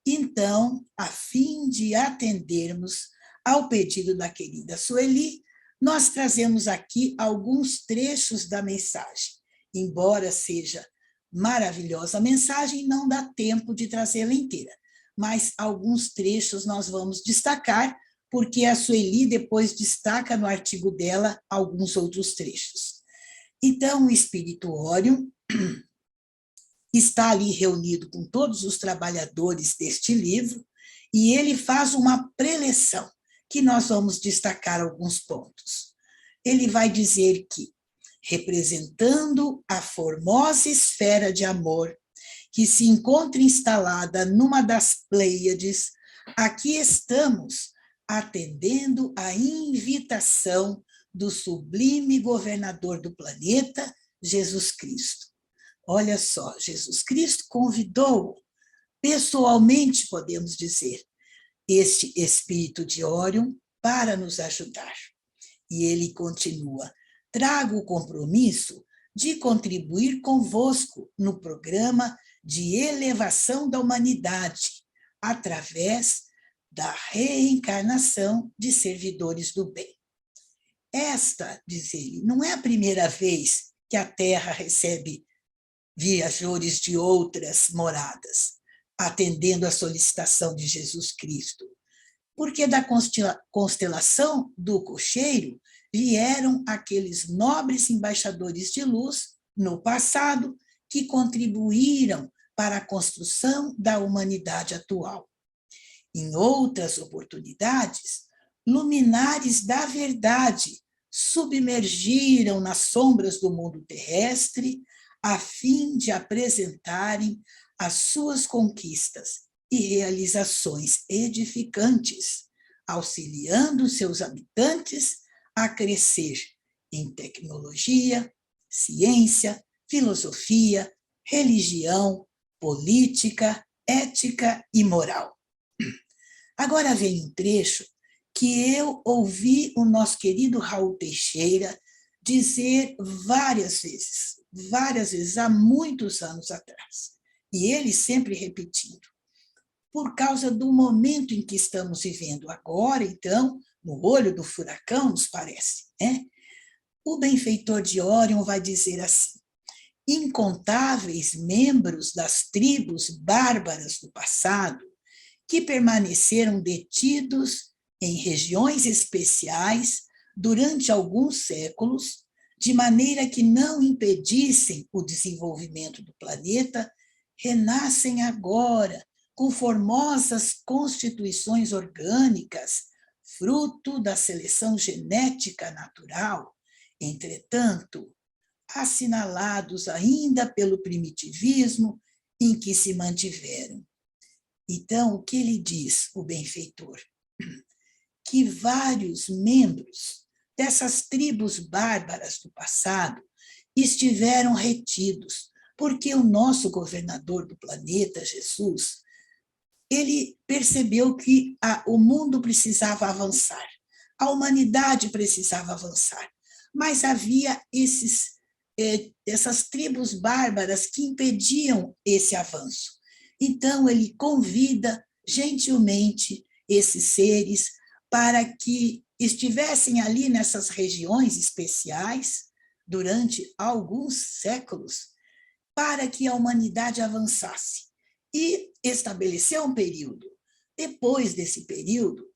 Speaker 4: Então, a fim de atendermos ao pedido da querida Sueli, nós trazemos aqui alguns trechos da mensagem. Embora seja maravilhosa a mensagem, não dá tempo de trazê-la inteira, mas alguns trechos nós vamos destacar, porque a Sueli depois destaca no artigo dela alguns outros trechos. Então, o Espírito Órion está ali reunido com todos os trabalhadores deste livro, e ele faz uma preleção, que nós vamos destacar alguns pontos. Ele vai dizer que, representando a formosa esfera de amor que se encontra instalada numa das Pleiades, aqui estamos atendendo à invitação do sublime governador do planeta, Jesus Cristo. Olha só, Jesus Cristo convidou, pessoalmente, podemos dizer, este espírito de Órion para nos ajudar. E ele continua: trago o compromisso de contribuir convosco no programa de elevação da humanidade, através da reencarnação de servidores do bem. Esta, diz ele, não é a primeira vez que a Terra recebe viajores de outras moradas, atendendo à solicitação de Jesus Cristo, porque da constelação do Cocheiro vieram aqueles nobres embaixadores de luz, no passado, que contribuíram para a construção da humanidade atual. Em outras oportunidades, luminares da verdade submergiram nas sombras do mundo terrestre a fim de apresentarem as suas conquistas e realizações edificantes, auxiliando seus habitantes a crescer em tecnologia, ciência, filosofia, religião, política, ética e moral. Agora vem um trecho que eu ouvi o nosso querido Raul Teixeira dizer várias vezes, há muitos anos atrás, e ele sempre repetindo, por causa do momento em que estamos vivendo agora, então, no olho do furacão, nos parece, né? O benfeitor de Órion vai dizer assim: incontáveis membros das tribos bárbaras do passado, que permaneceram detidos em regiões especiais durante alguns séculos, de maneira que não impedissem o desenvolvimento do planeta, renascem agora com formosas constituições orgânicas, fruto da seleção genética natural, entretanto, assinalados ainda pelo primitivismo em que se mantiveram. Então, o que ele diz, o benfeitor? Que vários membros dessas tribos bárbaras do passado estiveram retidos, porque o nosso governador do planeta, Jesus, ele percebeu que o mundo precisava avançar, a humanidade precisava avançar, mas havia essas tribos bárbaras que impediam esse avanço. Então, ele convida gentilmente esses seres para que estivessem ali nessas regiões especiais durante alguns séculos, para que a humanidade avançasse. E estabeleceu um período. Depois desse período,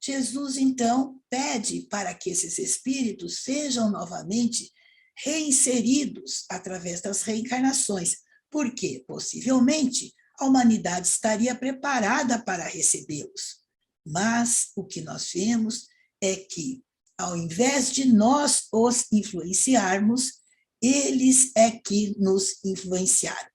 Speaker 4: Jesus, então, pede para que esses espíritos sejam novamente reinseridos através das reencarnações, porque, possivelmente, a humanidade estaria preparada para recebê-los. Mas o que nós vemos é que, ao invés de nós os influenciarmos, eles é que nos influenciaram,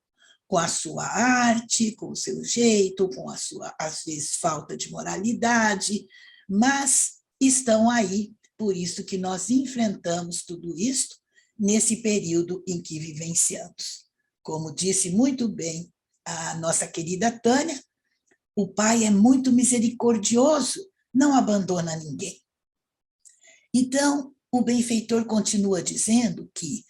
Speaker 4: com a sua arte, com o seu jeito, com a sua, às vezes, falta de moralidade, mas estão aí, por isso que nós enfrentamos tudo isto nesse período em que vivenciamos. Como disse muito bem a nossa querida Tânia, o Pai é muito misericordioso, não abandona ninguém. Então, o benfeitor continua dizendo que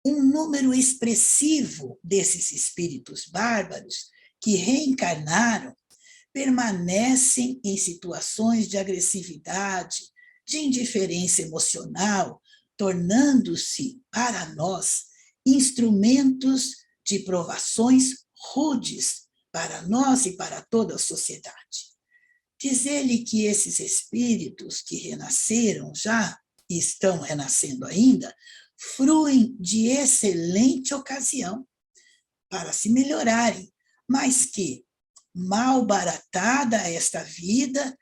Speaker 4: um número expressivo desses espíritos bárbaros que reencarnaram permanecem em situações de agressividade, de indiferença emocional, tornando-se, para nós, instrumentos de provações rudes para nós e para toda a sociedade. Diz ele que esses espíritos que renasceram já, e estão renascendo ainda, fruem de excelente ocasião para se melhorarem, mas que, mal baratada esta vida,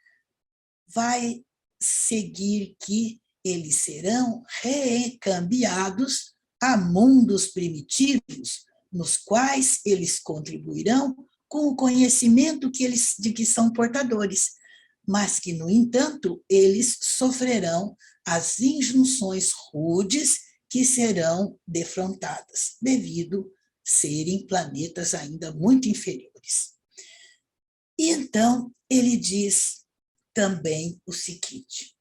Speaker 4: vai seguir que eles serão recambiados a mundos primitivos, nos quais eles contribuirão com o conhecimento de que são portadores, mas que, no entanto, eles sofrerão as injunções rudes que serão defrontadas, devido serem planetas ainda muito inferiores. E então ele diz também o seguinte: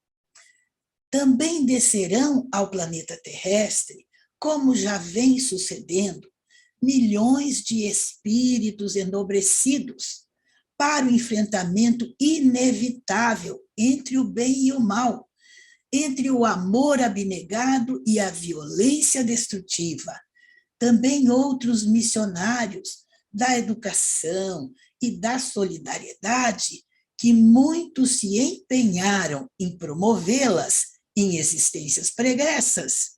Speaker 4: também descerão ao planeta terrestre, como já vem sucedendo, milhões de espíritos enobrecidos para o enfrentamento inevitável entre o bem e o mal, entre o amor abnegado e a violência destrutiva. Também outros missionários da educação e da solidariedade, que muito se empenharam em promovê-las em existências pregressas,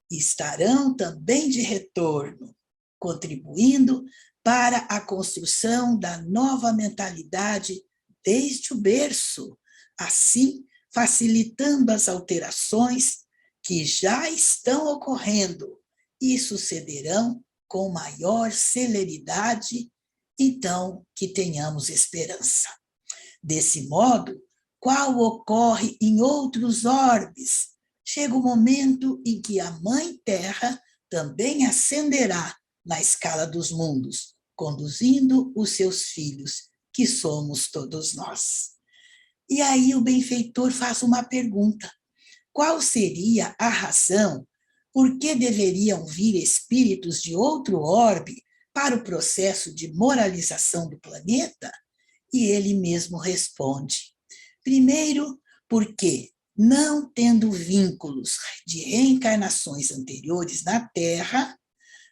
Speaker 4: estarão também de retorno, contribuindo para a construção da nova mentalidade desde o berço, assim facilitando as alterações que já estão ocorrendo e sucederão com maior celeridade, então que tenhamos esperança. Desse modo, qual ocorre em outros orbes, chega o momento em que a Mãe Terra também ascenderá na escala dos mundos, conduzindo os seus filhos, que somos todos nós. E aí o benfeitor faz uma pergunta: qual seria a razão por que deveriam vir espíritos de outro orbe para o processo de moralização do planeta? E ele mesmo responde: primeiro, porque, não tendo vínculos de reencarnações anteriores na Terra,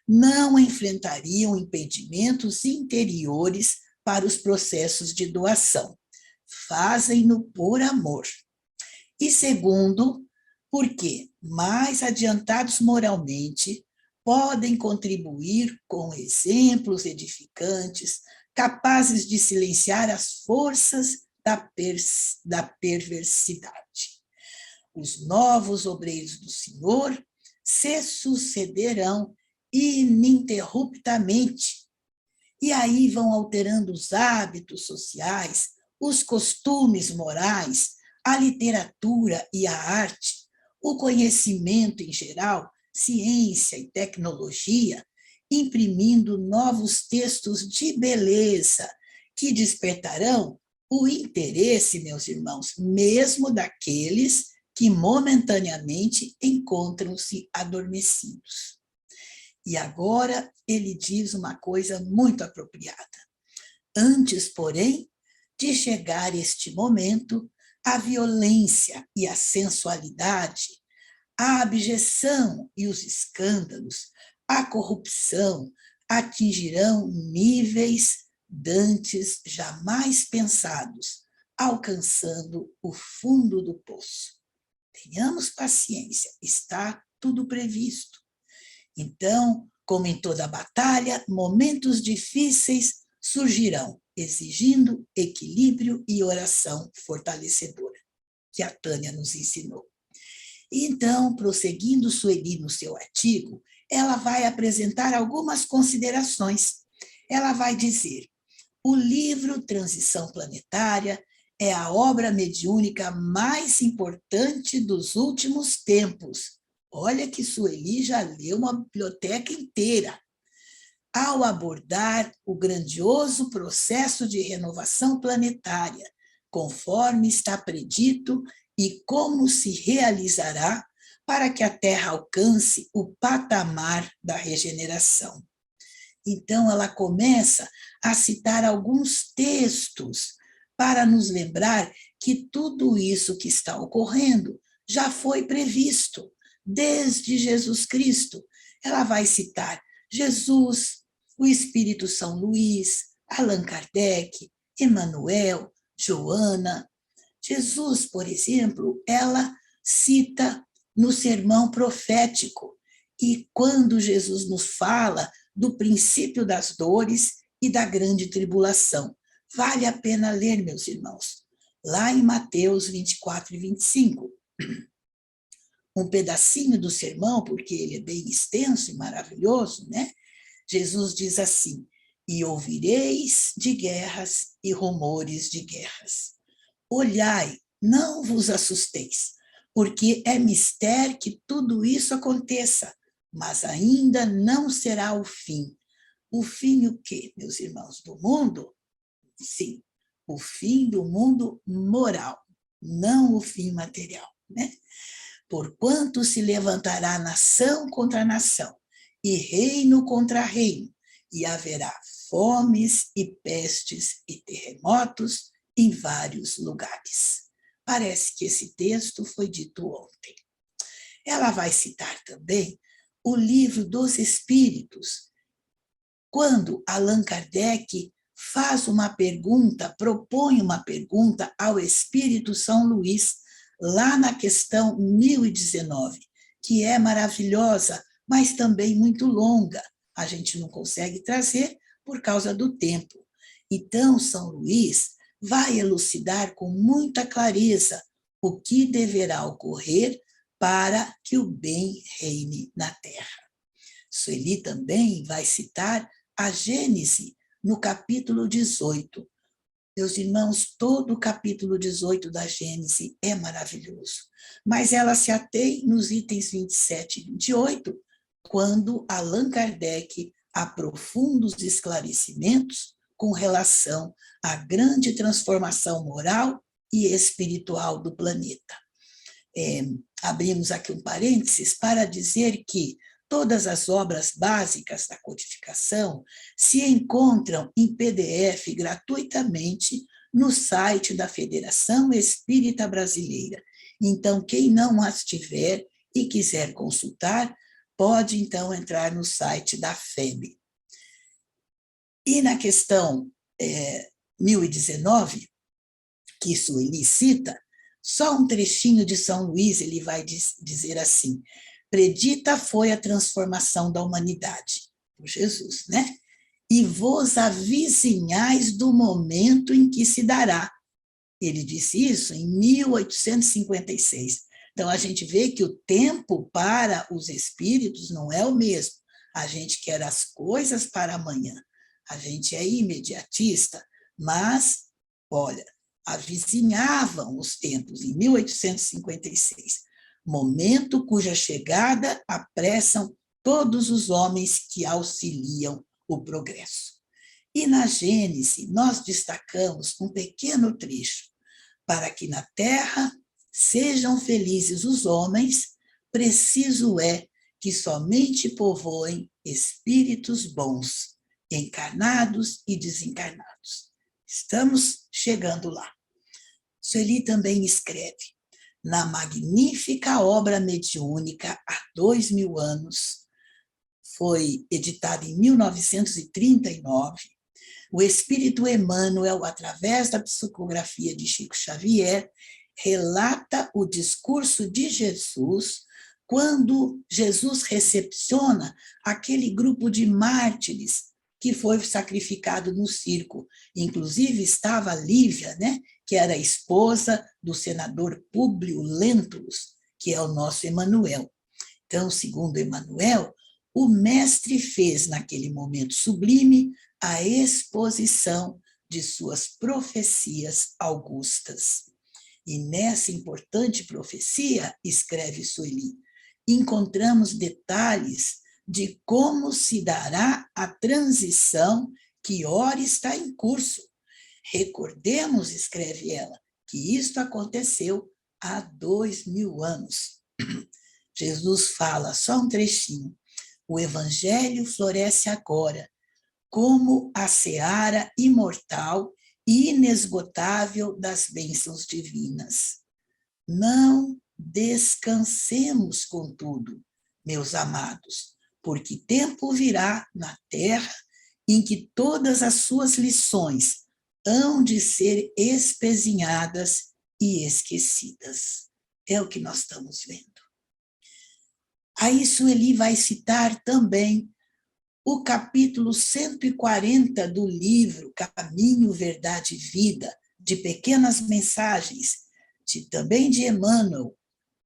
Speaker 4: não enfrentariam impedimentos interiores para os processos de doação. Fazem-no por amor. E segundo, porque, mais adiantados moralmente, podem contribuir com exemplos edificantes, capazes de silenciar as forças da perversidade. Os novos obreiros do Senhor se sucederão ininterruptamente, e aí vão alterando os hábitos sociais, os costumes morais, a literatura e a arte, o conhecimento em geral, ciência e tecnologia, imprimindo novos textos de beleza que despertarão o interesse, meus irmãos, mesmo daqueles que momentaneamente encontram-se adormecidos. E agora ele diz uma coisa muito apropriada. Antes, porém, de chegar este momento, a violência e a sensualidade, a abjeção e os escândalos, a corrupção atingirão níveis dantes jamais pensados, alcançando o fundo do poço. Tenhamos paciência, está tudo previsto. Então, como em toda batalha, momentos difíceis surgirão, exigindo equilíbrio e oração fortalecedora, que a Tânia nos ensinou. Então, prosseguindo Sueli no seu artigo, ela vai apresentar algumas considerações. Ela vai dizer: o livro Transição Planetária é a obra mediúnica mais importante dos últimos tempos. Olha que Sueli já leu uma biblioteca inteira. Ao abordar o grandioso processo de renovação planetária, conforme está predito e como se realizará para que a Terra alcance o patamar da regeneração. Então, ela começa a citar alguns textos para nos lembrar que tudo isso que está ocorrendo já foi previsto desde Jesus Cristo. Ela vai citar Jesus, o Espírito São Luís, Allan Kardec, Emmanuel, Joana. Jesus, por exemplo, ela cita no sermão profético, e quando Jesus nos fala do princípio das dores e da grande tribulação. Vale a pena ler, meus irmãos, lá em Mateus 24 e 25. Um pedacinho do sermão, porque ele é bem extenso e maravilhoso, né? Jesus diz assim: e ouvireis de guerras e rumores de guerras. olhai, não vos assusteis, porque é mister que tudo isso aconteça, mas ainda não será o fim. O fim o quê, meus irmãos? Do mundo? Sim, o fim do mundo moral, não o fim material, né? Porquanto se levantará nação contra nação, e reino contra reino, e haverá fomes e pestes e terremotos em vários lugares. Parece que esse texto foi dito ontem. Ela vai citar também o Livro dos Espíritos, quando Allan Kardec faz uma pergunta, propõe uma pergunta ao Espírito São Luís, lá na questão 1019, que é maravilhosa, mas também muito longa. A gente não consegue trazer por causa do tempo. Então, São Luís vai elucidar com muita clareza o que deverá ocorrer para que o bem reine na Terra. Sueli também vai citar a Gênese, no capítulo 18. Meus irmãos, todo o capítulo 18 da Gênese é maravilhoso, mas ela se atém nos itens 27 e 28, quando Allan Kardec aprofunda os esclarecimentos com relação à grande transformação moral e espiritual do planeta. Abrimos aqui um parênteses para dizer que todas as obras básicas da codificação se encontram em PDF gratuitamente no site da Federação Espírita Brasileira. Então, quem não as tiver e quiser consultar, pode, então, entrar no site da FEB. E na questão 1019, que Sueli cita, só um trechinho de São Luís, ele vai dizer assim: predita foi a transformação da humanidade, por Jesus, né? E vos avizinhais do momento em que se dará. Ele disse isso em 1856. Então, a gente vê que o tempo para os espíritos não é o mesmo. A gente quer as coisas para amanhã. A gente é imediatista, mas, olha, avizinhavam os tempos em 1856. Momento cuja chegada apressam todos os homens que auxiliam o progresso. E na Gênese, nós destacamos um pequeno trecho: para que na terra sejam felizes os homens, preciso é que somente povoem espíritos bons, encarnados e desencarnados. Estamos chegando lá. Sueli também escreve: na magnífica obra mediúnica há 2000 anos, foi editada em 1939, o Espírito Emmanuel, através da psicografia de Chico Xavier, relata o discurso de Jesus quando Jesus recepciona aquele grupo de mártires que foi sacrificado no circo. Inclusive estava Lívia, né, que era a esposa do senador Públio Lentulus, que é o nosso Emmanuel. Então, segundo Emmanuel, o mestre fez, naquele momento sublime, a exposição de suas profecias augustas. E nessa importante profecia, escreve Sueli, encontramos detalhes de como se dará a transição que ora está em curso. Recordemos, escreve ela, que isto aconteceu há 2000 anos. Jesus fala, só um trechinho: o evangelho floresce agora, como a seara imortal e inesgotável das bênçãos divinas. Não descansemos, contudo, meus amados, porque tempo virá na terra em que todas as suas lições hão de ser espezinhadas e esquecidas. É o que nós estamos vendo. Aí Sueli vai citar também o capítulo 140 do livro Caminho, Verdade e Vida, de pequenas mensagens, também de Emmanuel,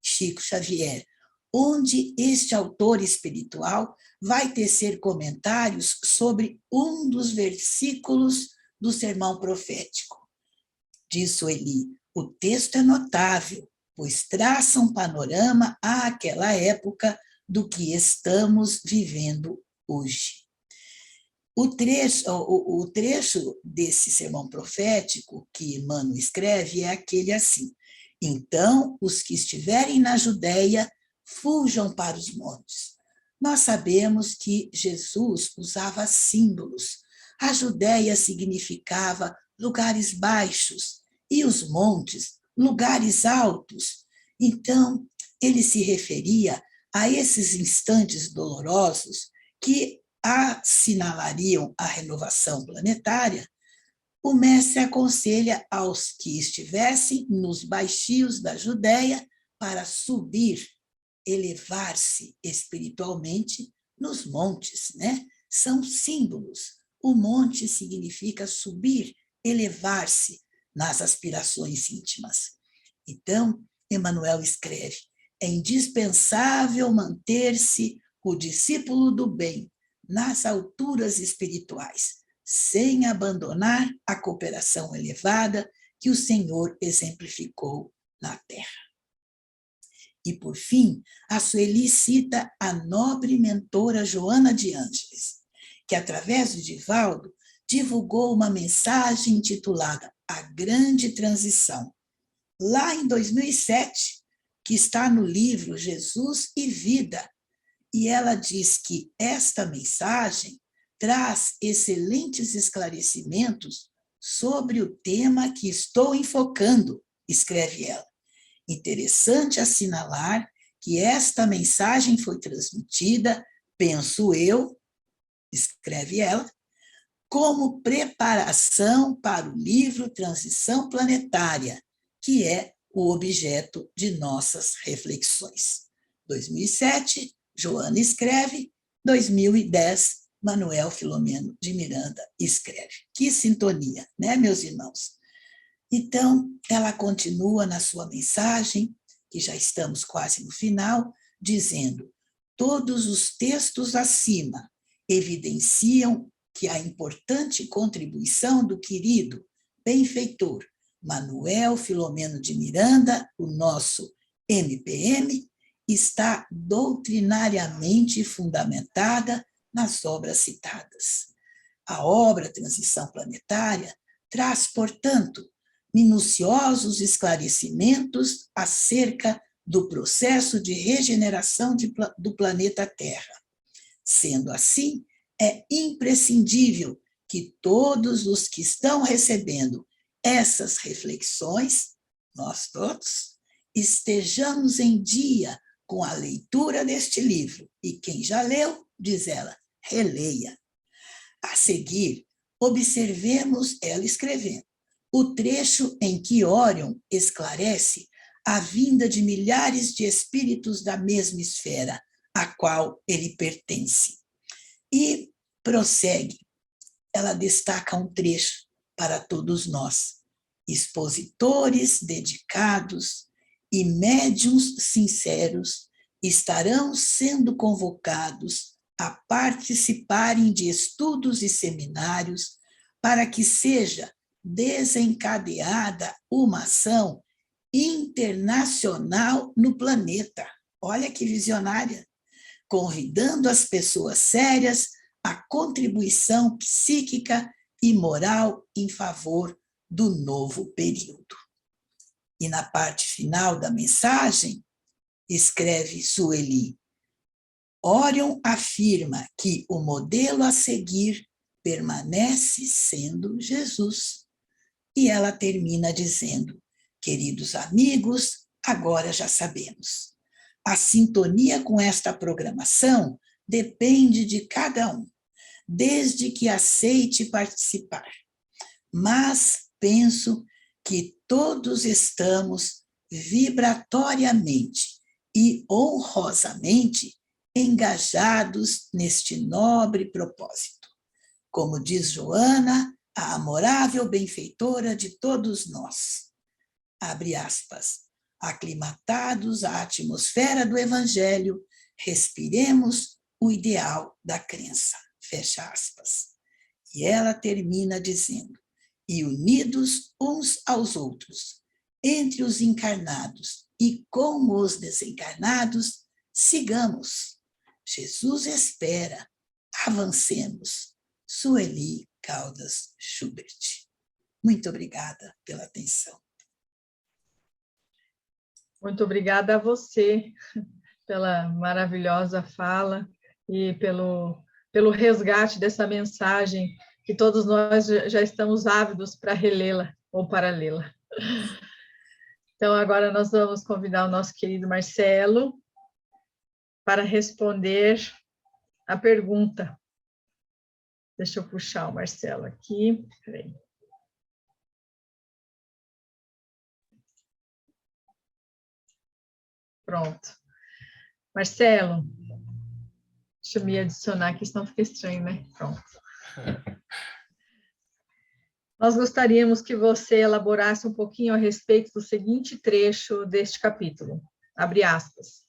Speaker 4: Chico Xavier, onde este autor espiritual vai tecer comentários sobre um dos versículos do sermão profético. Diz Sueli: O texto é notável, pois traça um panorama àquela época do que estamos vivendo hoje. O trecho desse sermão profético que Emmanuel escreve é aquele assim: então, os que estiverem na Judéia, fujam para os montes. Nós sabemos que Jesus usava símbolos. A Judéia significava lugares baixos e os montes, lugares altos. Então, ele se referia a esses instantes dolorosos que assinalariam a renovação planetária. O mestre aconselha aos que estivessem nos baixios da Judéia para subir, elevar-se espiritualmente nos montes, né? São símbolos. O monte significa subir, elevar-se nas aspirações íntimas. Então, Emmanuel escreve: é indispensável manter-se o discípulo do bem nas alturas espirituais, sem abandonar a cooperação elevada que o Senhor exemplificou na terra. E, por fim, a Sueli cita a nobre mentora Joana de Ângeles, que, através do Divaldo, divulgou uma mensagem intitulada A Grande Transição, lá em 2007, que está no livro Jesus e Vida. E ela diz que esta mensagem traz excelentes esclarecimentos sobre o tema que estou enfocando, escreve ela. Interessante assinalar que esta mensagem foi transmitida, penso eu, escreve ela, como preparação para o livro Transição Planetária, que é o objeto de nossas reflexões. 2007, Joana escreve, 2010, Manuel Filomeno de Miranda escreve. Que sintonia, né, meus irmãos? Então, ela continua na sua mensagem, que já estamos quase no final, dizendo: todos os textos acima evidenciam que a importante contribuição do querido benfeitor Manuel Filomeno de Miranda, o nosso MPM, está doutrinariamente fundamentada nas obras citadas. A obra Transição Planetária traz, portanto, minuciosos esclarecimentos acerca do processo de regeneração do planeta Terra. Sendo assim, é imprescindível que todos os que estão recebendo essas reflexões, nós todos, estejamos em dia com a leitura deste livro. E quem já leu, diz ela, releia. A seguir, observemos ela escrevendo o trecho em que Órion esclarece a vinda de milhares de espíritos da mesma esfera a qual ele pertence. E prossegue. Ela destaca um trecho para todos nós, expositores dedicados e médiuns sinceros estarão sendo convocados a participarem de estudos e seminários para que seja desencadeada uma ação internacional no planeta. Olha que visionária! Convidando as pessoas sérias à contribuição psíquica e moral em favor do novo período. E na parte final da mensagem, escreve Sueli, Órion afirma que o modelo a seguir permanece sendo Jesus. E ela termina dizendo, queridos amigos, agora já sabemos. A sintonia com esta programação depende de cada um, desde que aceite participar. Mas penso que todos estamos vibratoriamente e honrosamente engajados neste nobre propósito. Como diz Joana, a amorável benfeitora de todos nós. Abre aspas. Aclimatados à atmosfera do Evangelho, respiremos o ideal da crença. Fecha aspas. E ela termina dizendo, e unidos uns aos outros, entre os encarnados e com os desencarnados, sigamos. Jesus espera, avancemos. Sueli Caldas Schubert. Muito obrigada pela atenção.
Speaker 1: Muito obrigada a você pela maravilhosa fala e pelo resgate dessa mensagem que todos nós já estamos ávidos para relê-la ou para lê-la. Então, agora nós vamos convidar o nosso querido Marcelo para responder a pergunta. Deixa eu puxar o Marcelo aqui. Peraí. Pronto. Marcelo, deixa eu me adicionar aqui, senão fica estranho, né? Pronto. Nós gostaríamos que você elaborasse um pouquinho a respeito do seguinte trecho deste capítulo. Abre aspas.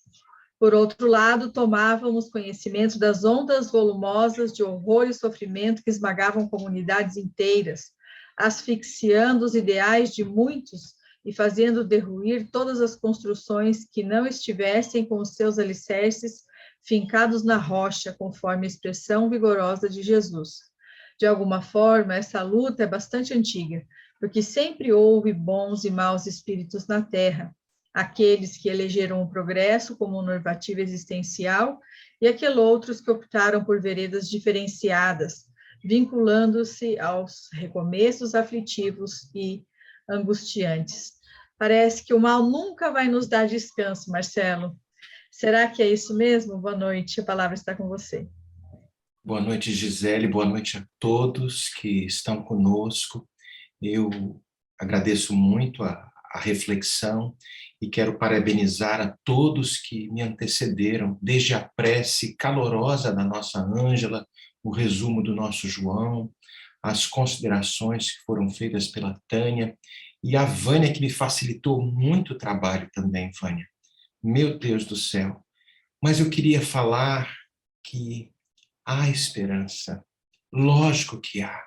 Speaker 1: Por outro lado, tomávamos conhecimento das ondas volumosas de horror e sofrimento que esmagavam comunidades inteiras, asfixiando os ideais de muitos e fazendo derruir todas as construções que não estivessem com os seus alicerces fincados na rocha, conforme a expressão vigorosa de Jesus. De alguma forma, essa luta é bastante antiga, porque sempre houve bons e maus espíritos na Terra, aqueles que elegeram o progresso como normativa existencial e aqueles outros que optaram por veredas diferenciadas, vinculando-se aos recomeços aflitivos e angustiantes. Parece que o mal nunca vai nos dar descanso, Marcelo. Será que é isso mesmo? Boa noite, a palavra está com você.
Speaker 5: Boa noite, Gisele, boa noite a todos que estão conosco. Eu agradeço muito a reflexão e quero parabenizar a todos que me antecederam, desde a prece calorosa da nossa Ângela, o resumo do nosso João, as considerações que foram feitas pela Tânia e a Vânia, que me facilitou muito o trabalho também, Vânia. Meu Deus do céu. Mas eu queria falar que há esperança. Lógico que há.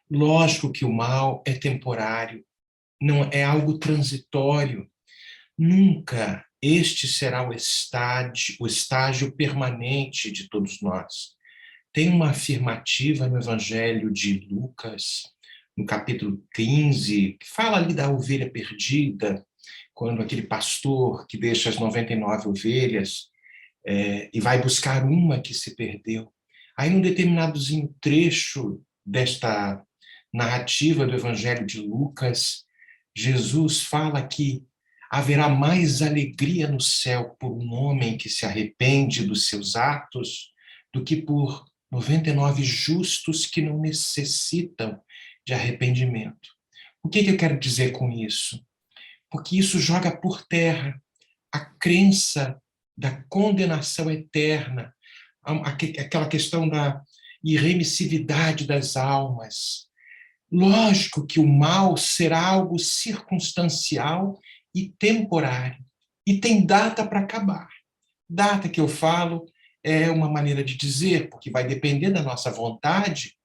Speaker 5: Lógico que o mal é temporário, não é algo transitório. Nunca este será o estágio permanente de todos nós. Tem uma afirmativa no Evangelho de Lucas, no capítulo 15, que fala ali da ovelha perdida, quando aquele pastor que deixa as 99 ovelhas e vai buscar uma que se perdeu. Aí, num determinadozinho trecho desta narrativa do Evangelho de Lucas, Jesus fala que haverá mais alegria no céu por um homem que se arrepende dos seus atos do que por 99 justos que não necessitam de arrependimento. O que eu quero dizer com isso? Porque isso joga por terra a crença da condenação eterna, aquela questão da irremissividade das almas. Lógico que o mal será algo circunstancial e temporário, e tem data para acabar. Data que eu falo é uma maneira de dizer, porque vai depender da nossa vontade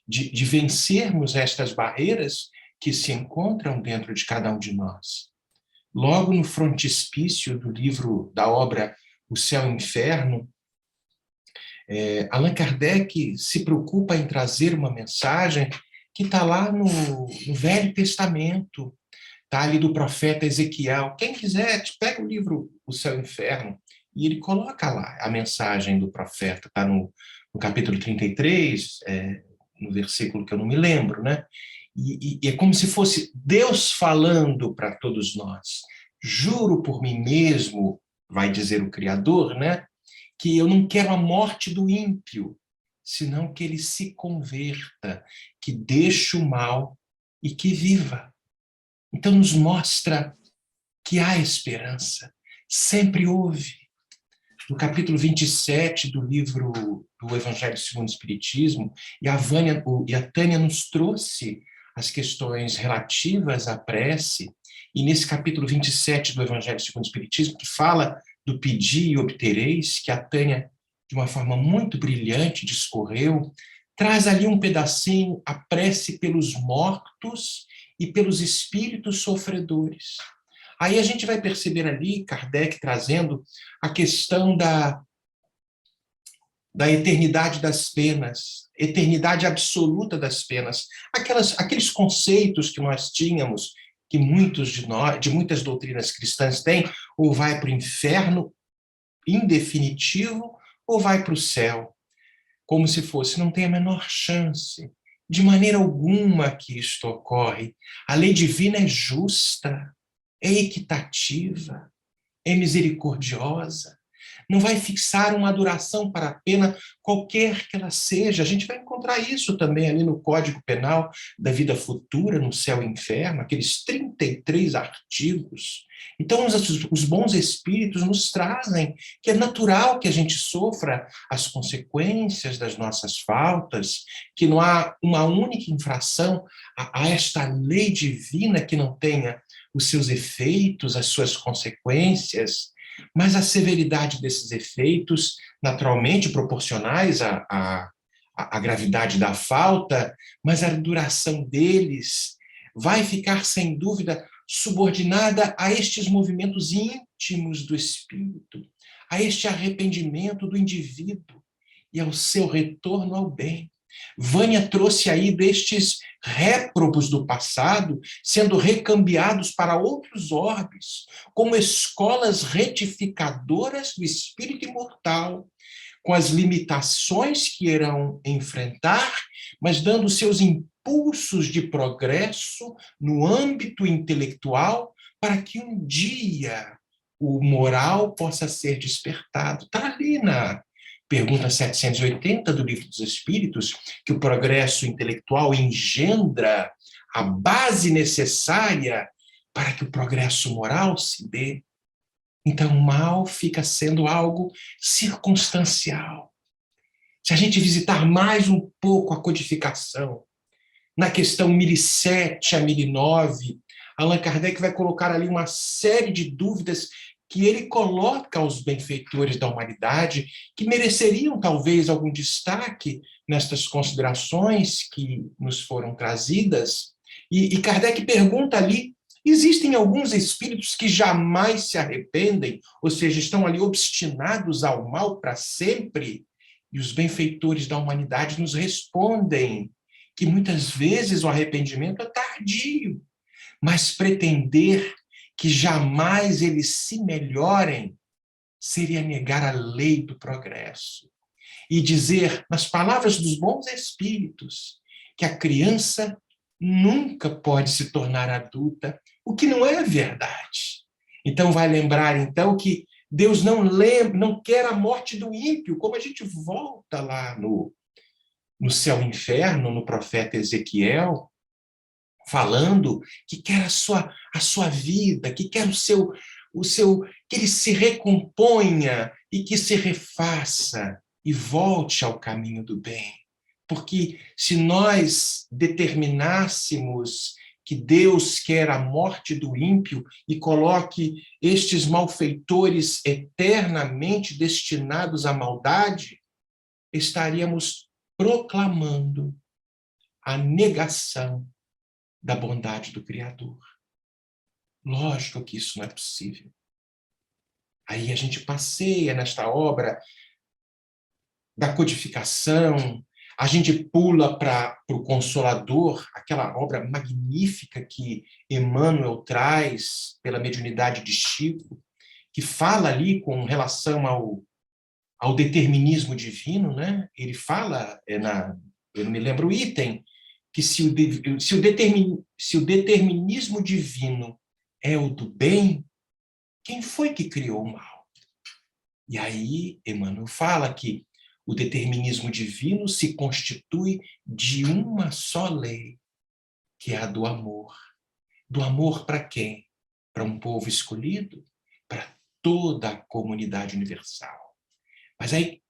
Speaker 5: de vencermos estas barreiras que se encontram dentro de cada um de nós. Logo no frontispício do livro, da obra O Céu e o Inferno, Allan Kardec se preocupa em trazer uma mensagem que está lá no Velho Testamento, está ali do profeta Ezequiel. Quem quiser, pega o livro O Céu e o Inferno, e ele coloca lá a mensagem do profeta, está no capítulo 33, no versículo que eu não me lembro, né? E é como se fosse Deus falando para todos nós. Juro por mim mesmo, vai dizer o Criador, né? Que eu não quero a morte do ímpio, senão que ele se converta, que deixe o mal e que viva. Então nos mostra que há esperança, sempre houve. No capítulo 27 do livro do Evangelho segundo o Espiritismo, e a Tânia nos trouxe as questões relativas à prece, e nesse capítulo 27 do Evangelho segundo o Espiritismo, que fala do pedir e obtereis, que a Tânia, de uma forma muito brilhante, discorreu, traz ali um pedacinho, a prece pelos mortos e pelos espíritos sofredores. Aí a gente vai perceber ali, Kardec trazendo a questão da eternidade das penas, eternidade absoluta das penas, aqueles conceitos que nós tínhamos, que muitos de nós, de muitas doutrinas cristãs têm, ou vai para o inferno indefinitivo, ou vai para o céu, como se fosse, não tem a menor chance. De maneira alguma que isto ocorre. A lei divina é justa, é equitativa, é misericordiosa. Não vai fixar uma duração para a pena, qualquer que ela seja. A gente vai encontrar isso também ali no Código Penal da Vida Futura, no Céu e Inferno, aqueles 33 artigos. Então, os bons espíritos nos trazem que é natural que a gente sofra as consequências das nossas faltas, que não há uma única infração a esta lei divina que não tenha os seus efeitos, as suas consequências, mas a severidade desses efeitos, naturalmente proporcionais à gravidade da falta, mas a duração deles vai ficar, sem dúvida, subordinada a estes movimentos íntimos do espírito, a este arrependimento do indivíduo e ao seu retorno ao bem. Vânia trouxe aí destes réprobos do passado sendo recambiados para outros orbes, como escolas retificadoras do espírito imortal, com as limitações que irão enfrentar, mas dando seus impulsos de progresso no âmbito intelectual para que um dia o moral possa ser despertado. Está ali na pergunta 780 do Livro dos Espíritos, que o progresso intelectual engendra a base necessária para que o progresso moral se dê. Então, o mal fica sendo algo circunstancial. Se a gente visitar mais um pouco a codificação, na questão 1007 a 1009, Allan Kardec vai colocar ali uma série de dúvidas que ele coloca aos benfeitores da humanidade, que mereceriam talvez algum destaque nestas considerações que nos foram trazidas. E Kardec pergunta ali, existem alguns espíritos que jamais se arrependem, ou seja, estão ali obstinados ao mal para sempre? E os benfeitores da humanidade nos respondem que muitas vezes o arrependimento é tardio, mas pretender que jamais eles se melhorem seria negar a lei do progresso e dizer, nas palavras dos bons espíritos, que a criança nunca pode se tornar adulta, o que não é verdade. Então, vai lembrar, então, que Deus não quer a morte do ímpio, como a gente volta lá no Céu e Inferno, no profeta Ezequiel, falando que quer a sua vida, que quer que ele se recomponha e que se refaça e volte ao caminho do bem. Porque se nós determinássemos que Deus quer a morte do ímpio e coloque estes malfeitores eternamente destinados à maldade, estaríamos proclamando a negação da bondade do Criador. Lógico que isso não é possível. Aí a gente passeia nesta obra da codificação, a gente pula para o Consolador, aquela obra magnífica que Emmanuel traz pela mediunidade de Chico, que fala ali com relação ao determinismo divino, né? Ele fala, eu não me lembro o item, que se o determinismo divino é o do bem, quem foi que criou o mal? E aí Emmanuel fala que o determinismo divino se constitui de uma só lei, que é a do amor. Do amor para quem? Para um povo escolhido? Para toda a comunidade universal. Mas aí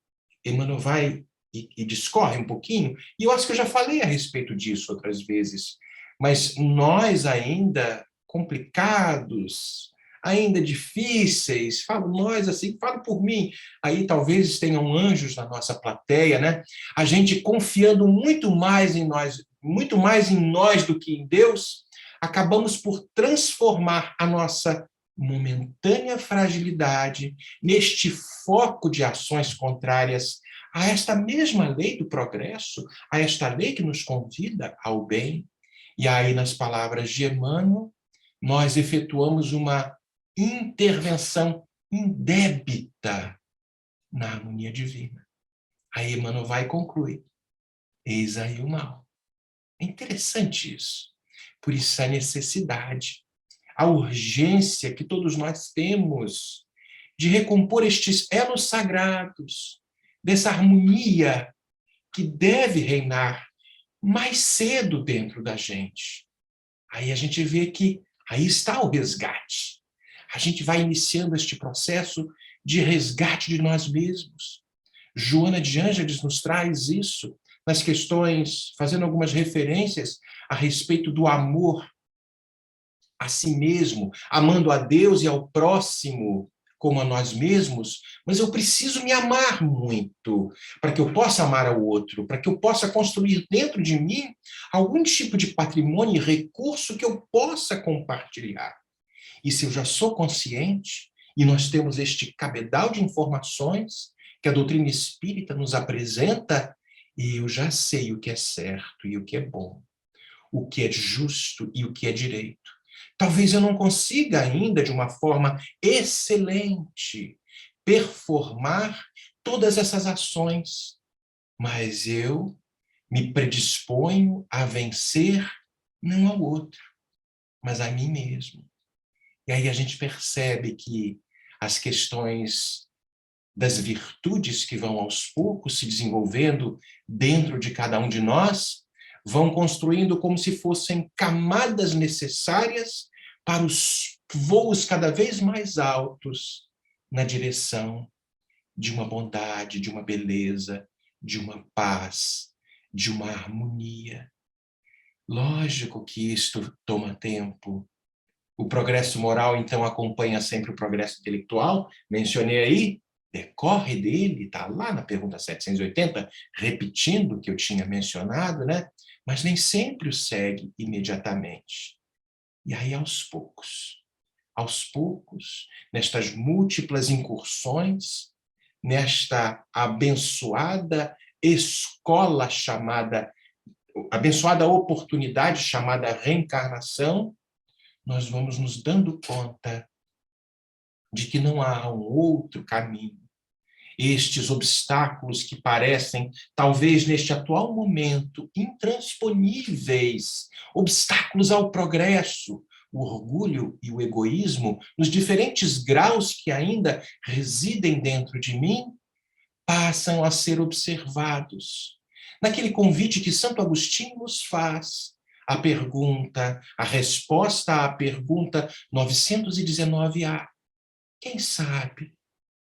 Speaker 5: Emmanuel vai e discorre um pouquinho, e eu acho que eu já falei a respeito disso outras vezes, mas nós ainda complicados, ainda difíceis, falo nós assim, falo por mim, aí talvez tenham anjos na nossa plateia, né? A gente confiando muito mais em nós do que em Deus, acabamos por transformar a nossa momentânea fragilidade, neste foco de ações contrárias a esta mesma lei do progresso, a esta lei que nos convida ao bem. E aí, nas palavras de Emmanuel, nós efetuamos uma intervenção indébita na harmonia divina. Aí Emmanuel vai e conclui: eis aí o mal. É interessante isso. Por isso a necessidade, a urgência que todos nós temos de recompor estes elos sagrados, dessa harmonia que deve reinar mais cedo dentro da gente. Aí a gente vê que aí está o resgate. A gente vai iniciando este processo de resgate de nós mesmos. Joana de Ângeles nos traz isso nas questões, fazendo algumas referências a respeito do amor a si mesmo, amando a Deus e ao próximo como a nós mesmos, mas eu preciso me amar muito para que eu possa amar ao outro, para que eu possa construir dentro de mim algum tipo de patrimônio e recurso que eu possa compartilhar. E se eu já sou consciente, e nós temos este cabedal de informações que a doutrina espírita nos apresenta, e eu já sei o que é certo e o que é bom, o que é justo e o que é direito. Talvez eu não consiga ainda, de uma forma excelente, performar todas essas ações, mas eu me predisponho a vencer não ao outro, mas a mim mesmo. E aí a gente percebe que as questões das virtudes que vão aos poucos se desenvolvendo dentro de cada um de nós vão construindo como se fossem camadas necessárias para os voos cada vez mais altos na direção de uma bondade, de uma beleza, de uma paz, de uma harmonia. Lógico que isto toma tempo. O progresso moral, então, acompanha sempre o progresso intelectual. Mencionei aí, decorre dele, está lá na pergunta 780, repetindo o que eu tinha mencionado, né? Mas nem sempre o segue imediatamente. E aí, aos poucos, nestas múltiplas incursões, nesta abençoada escola chamada, abençoada oportunidade chamada reencarnação, nós vamos nos dando conta de que não há um outro caminho. Estes obstáculos que parecem, talvez neste atual momento, intransponíveis, obstáculos ao progresso, o orgulho e o egoísmo, nos diferentes graus que ainda residem dentro de mim, passam a ser observados. Naquele convite que Santo Agostinho nos faz, a pergunta, a resposta à pergunta 919A. Quem sabe,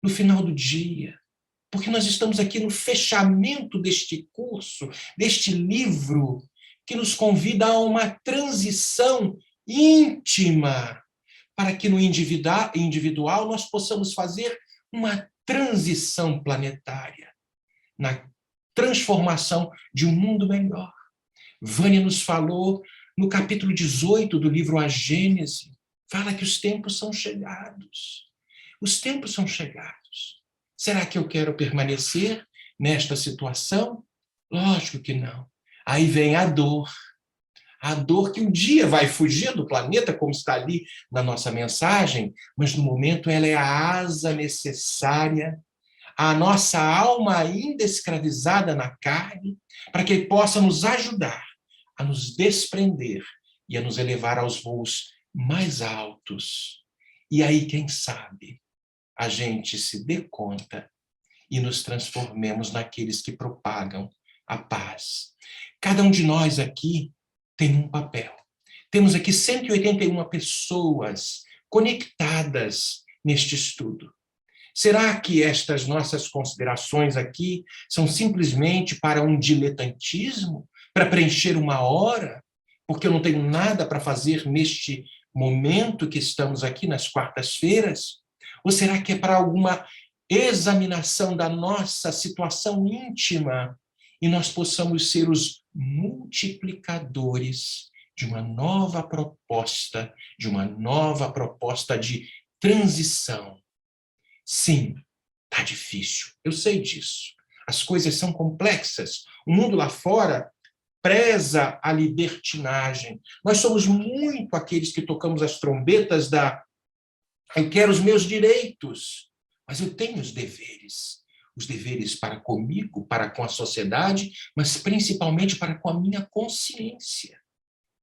Speaker 5: no final do dia, porque nós estamos aqui no fechamento deste curso, deste livro, que nos convida a uma transição íntima, para que no individual nós possamos fazer uma transição planetária, na transformação de um mundo melhor. Vânia nos falou no capítulo 18 do livro A Gênese, fala que os tempos são chegados. Os tempos são chegados. Será que eu quero permanecer nesta situação? Lógico que não. Aí vem a dor que um dia vai fugir do planeta, como está ali na nossa mensagem, mas no momento ela é a asa necessária, a nossa alma ainda escravizada na carne, para que ele possa nos ajudar a nos desprender e a nos elevar aos voos mais altos. E aí, quem sabe, a gente se dê conta e nos transformemos naqueles que propagam a paz. Cada um de nós aqui tem um papel. Temos aqui 181 pessoas conectadas neste estudo. Será que estas nossas considerações aqui são simplesmente para um diletantismo, para preencher uma hora, porque eu não tenho nada para fazer neste momento que estamos aqui nas quartas-feiras? Ou será que é para alguma examinação da nossa situação íntima e nós possamos ser os multiplicadores de uma nova proposta de transição. Sim, tá difícil, eu sei disso. As coisas são complexas. O mundo lá fora preza a libertinagem. Nós somos muito aqueles que tocamos as trombetas da eu quero os meus direitos, mas eu tenho os deveres para comigo, para com a sociedade, mas principalmente para com a minha consciência.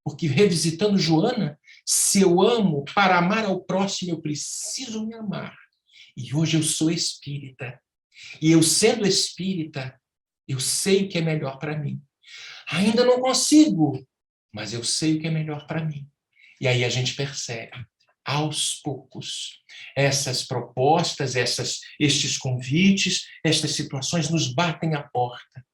Speaker 5: Porque, revisitando Joana, se eu amo, para amar ao próximo, eu preciso me amar. E hoje eu sou espírita. E eu, sendo espírita, eu sei o que é melhor para mim. Ainda não consigo, mas eu sei o que é melhor para mim. E aí a gente percebe, aos poucos, essas propostas, estes convites, estas situações nos batem à porta.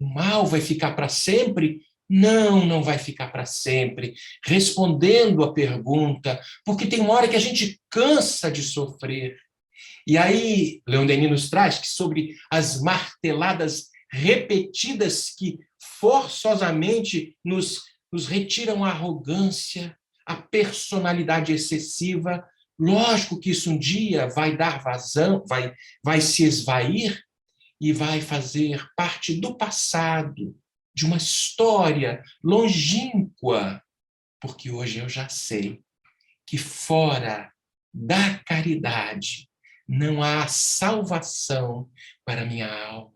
Speaker 5: O mal vai ficar para sempre? Não, não vai ficar para sempre. Respondendo a pergunta, porque tem uma hora que a gente cansa de sofrer. E aí, Leon Denis nos traz que sobre as marteladas repetidas que forçosamente nos retiram a arrogância, a personalidade excessiva, lógico que isso um dia vai dar vazão, vai se esvair e vai fazer parte do passado, de uma história longínqua, porque hoje eu já sei que fora da caridade não há salvação para a minha alma.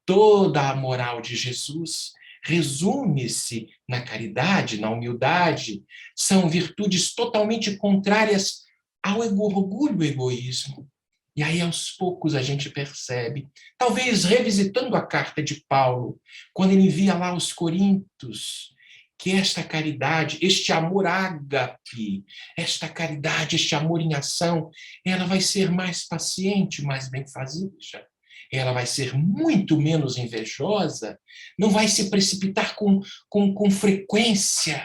Speaker 5: Toda a moral de Jesus resume-se na caridade, na humildade. São virtudes totalmente contrárias ao orgulho e egoísmo. E aí, aos poucos, a gente percebe, talvez revisitando a carta de Paulo, quando ele envia lá aos Coríntios, que esta caridade, este amor ágape, esta caridade, este amor em ação, ela vai ser mais paciente, mais benfazeja. Ela vai ser muito menos invejosa, não vai se precipitar com frequência,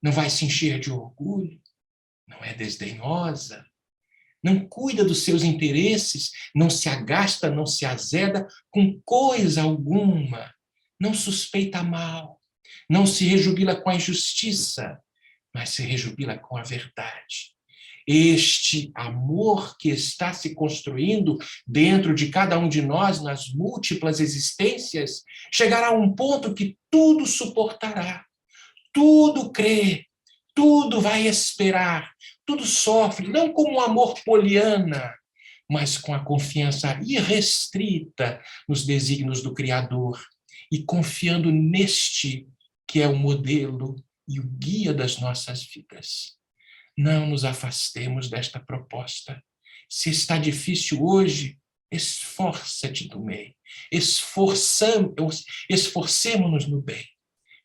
Speaker 5: não vai se encher de orgulho, não é desdenhosa, não cuida dos seus interesses, não se agasta, não se azeda com coisa alguma, não suspeita mal, não se rejubila com a injustiça, mas se rejubila com a verdade. Este amor que está se construindo dentro de cada um de nós, nas múltiplas existências, chegará a um ponto que tudo suportará, tudo crê, tudo vai esperar, tudo sofre, não como um amor poliana, mas com a confiança irrestrita nos desígnios do Criador e confiando neste que é o modelo e o guia das nossas vidas. Não nos afastemos desta proposta. Se está difícil hoje, esforça-te no bem. Esforcemo-nos no bem,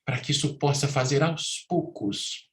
Speaker 5: para que isso possa fazer aos poucos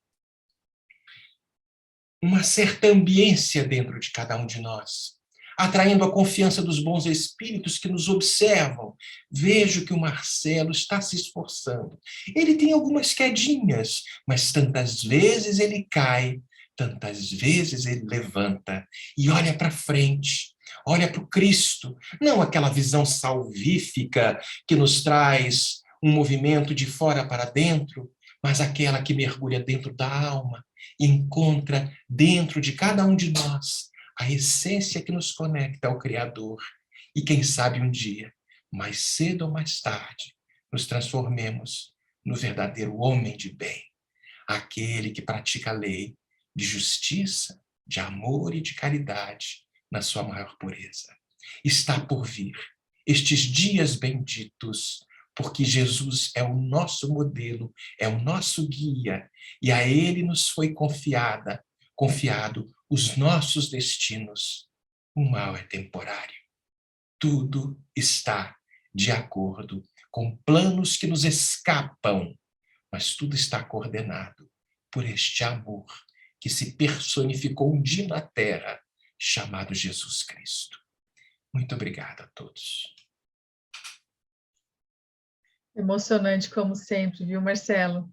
Speaker 5: uma certa ambiência dentro de cada um de nós, atraindo a confiança dos bons espíritos que nos observam. Vejo que o Marcelo está se esforçando. Ele tem algumas quedinhas, mas tantas vezes ele cai, tantas vezes ele levanta e olha para frente, olha para o Cristo, não aquela visão salvífica que nos traz um movimento de fora para dentro, mas aquela que mergulha dentro da alma e encontra dentro de cada um de nós a essência que nos conecta ao Criador. E quem sabe um dia, mais cedo ou mais tarde, nos transformemos no verdadeiro homem de bem, aquele que pratica a lei de justiça, de amor e de caridade na sua maior pureza. Está por vir estes dias benditos, porque Jesus é o nosso modelo, é o nosso guia, e a ele nos foi confiado os nossos destinos. O mal é temporário. Tudo está de acordo com planos que nos escapam, mas tudo está coordenado por este amor que se personificou um dia na Terra, chamado Jesus Cristo. Muito obrigado a todos.
Speaker 1: Emocionante, como sempre, viu, Marcelo?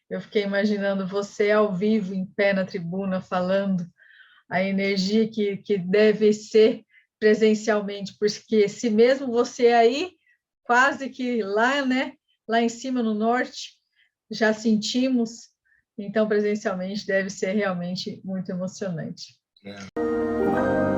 Speaker 1: Eu fiquei imaginando você ao vivo, em pé na tribuna, falando a energia que deve ser presencialmente, porque se mesmo você aí, quase que lá, né, lá em cima no norte, já sentimos, então presencialmente deve ser realmente muito emocionante.
Speaker 5: Obrigado.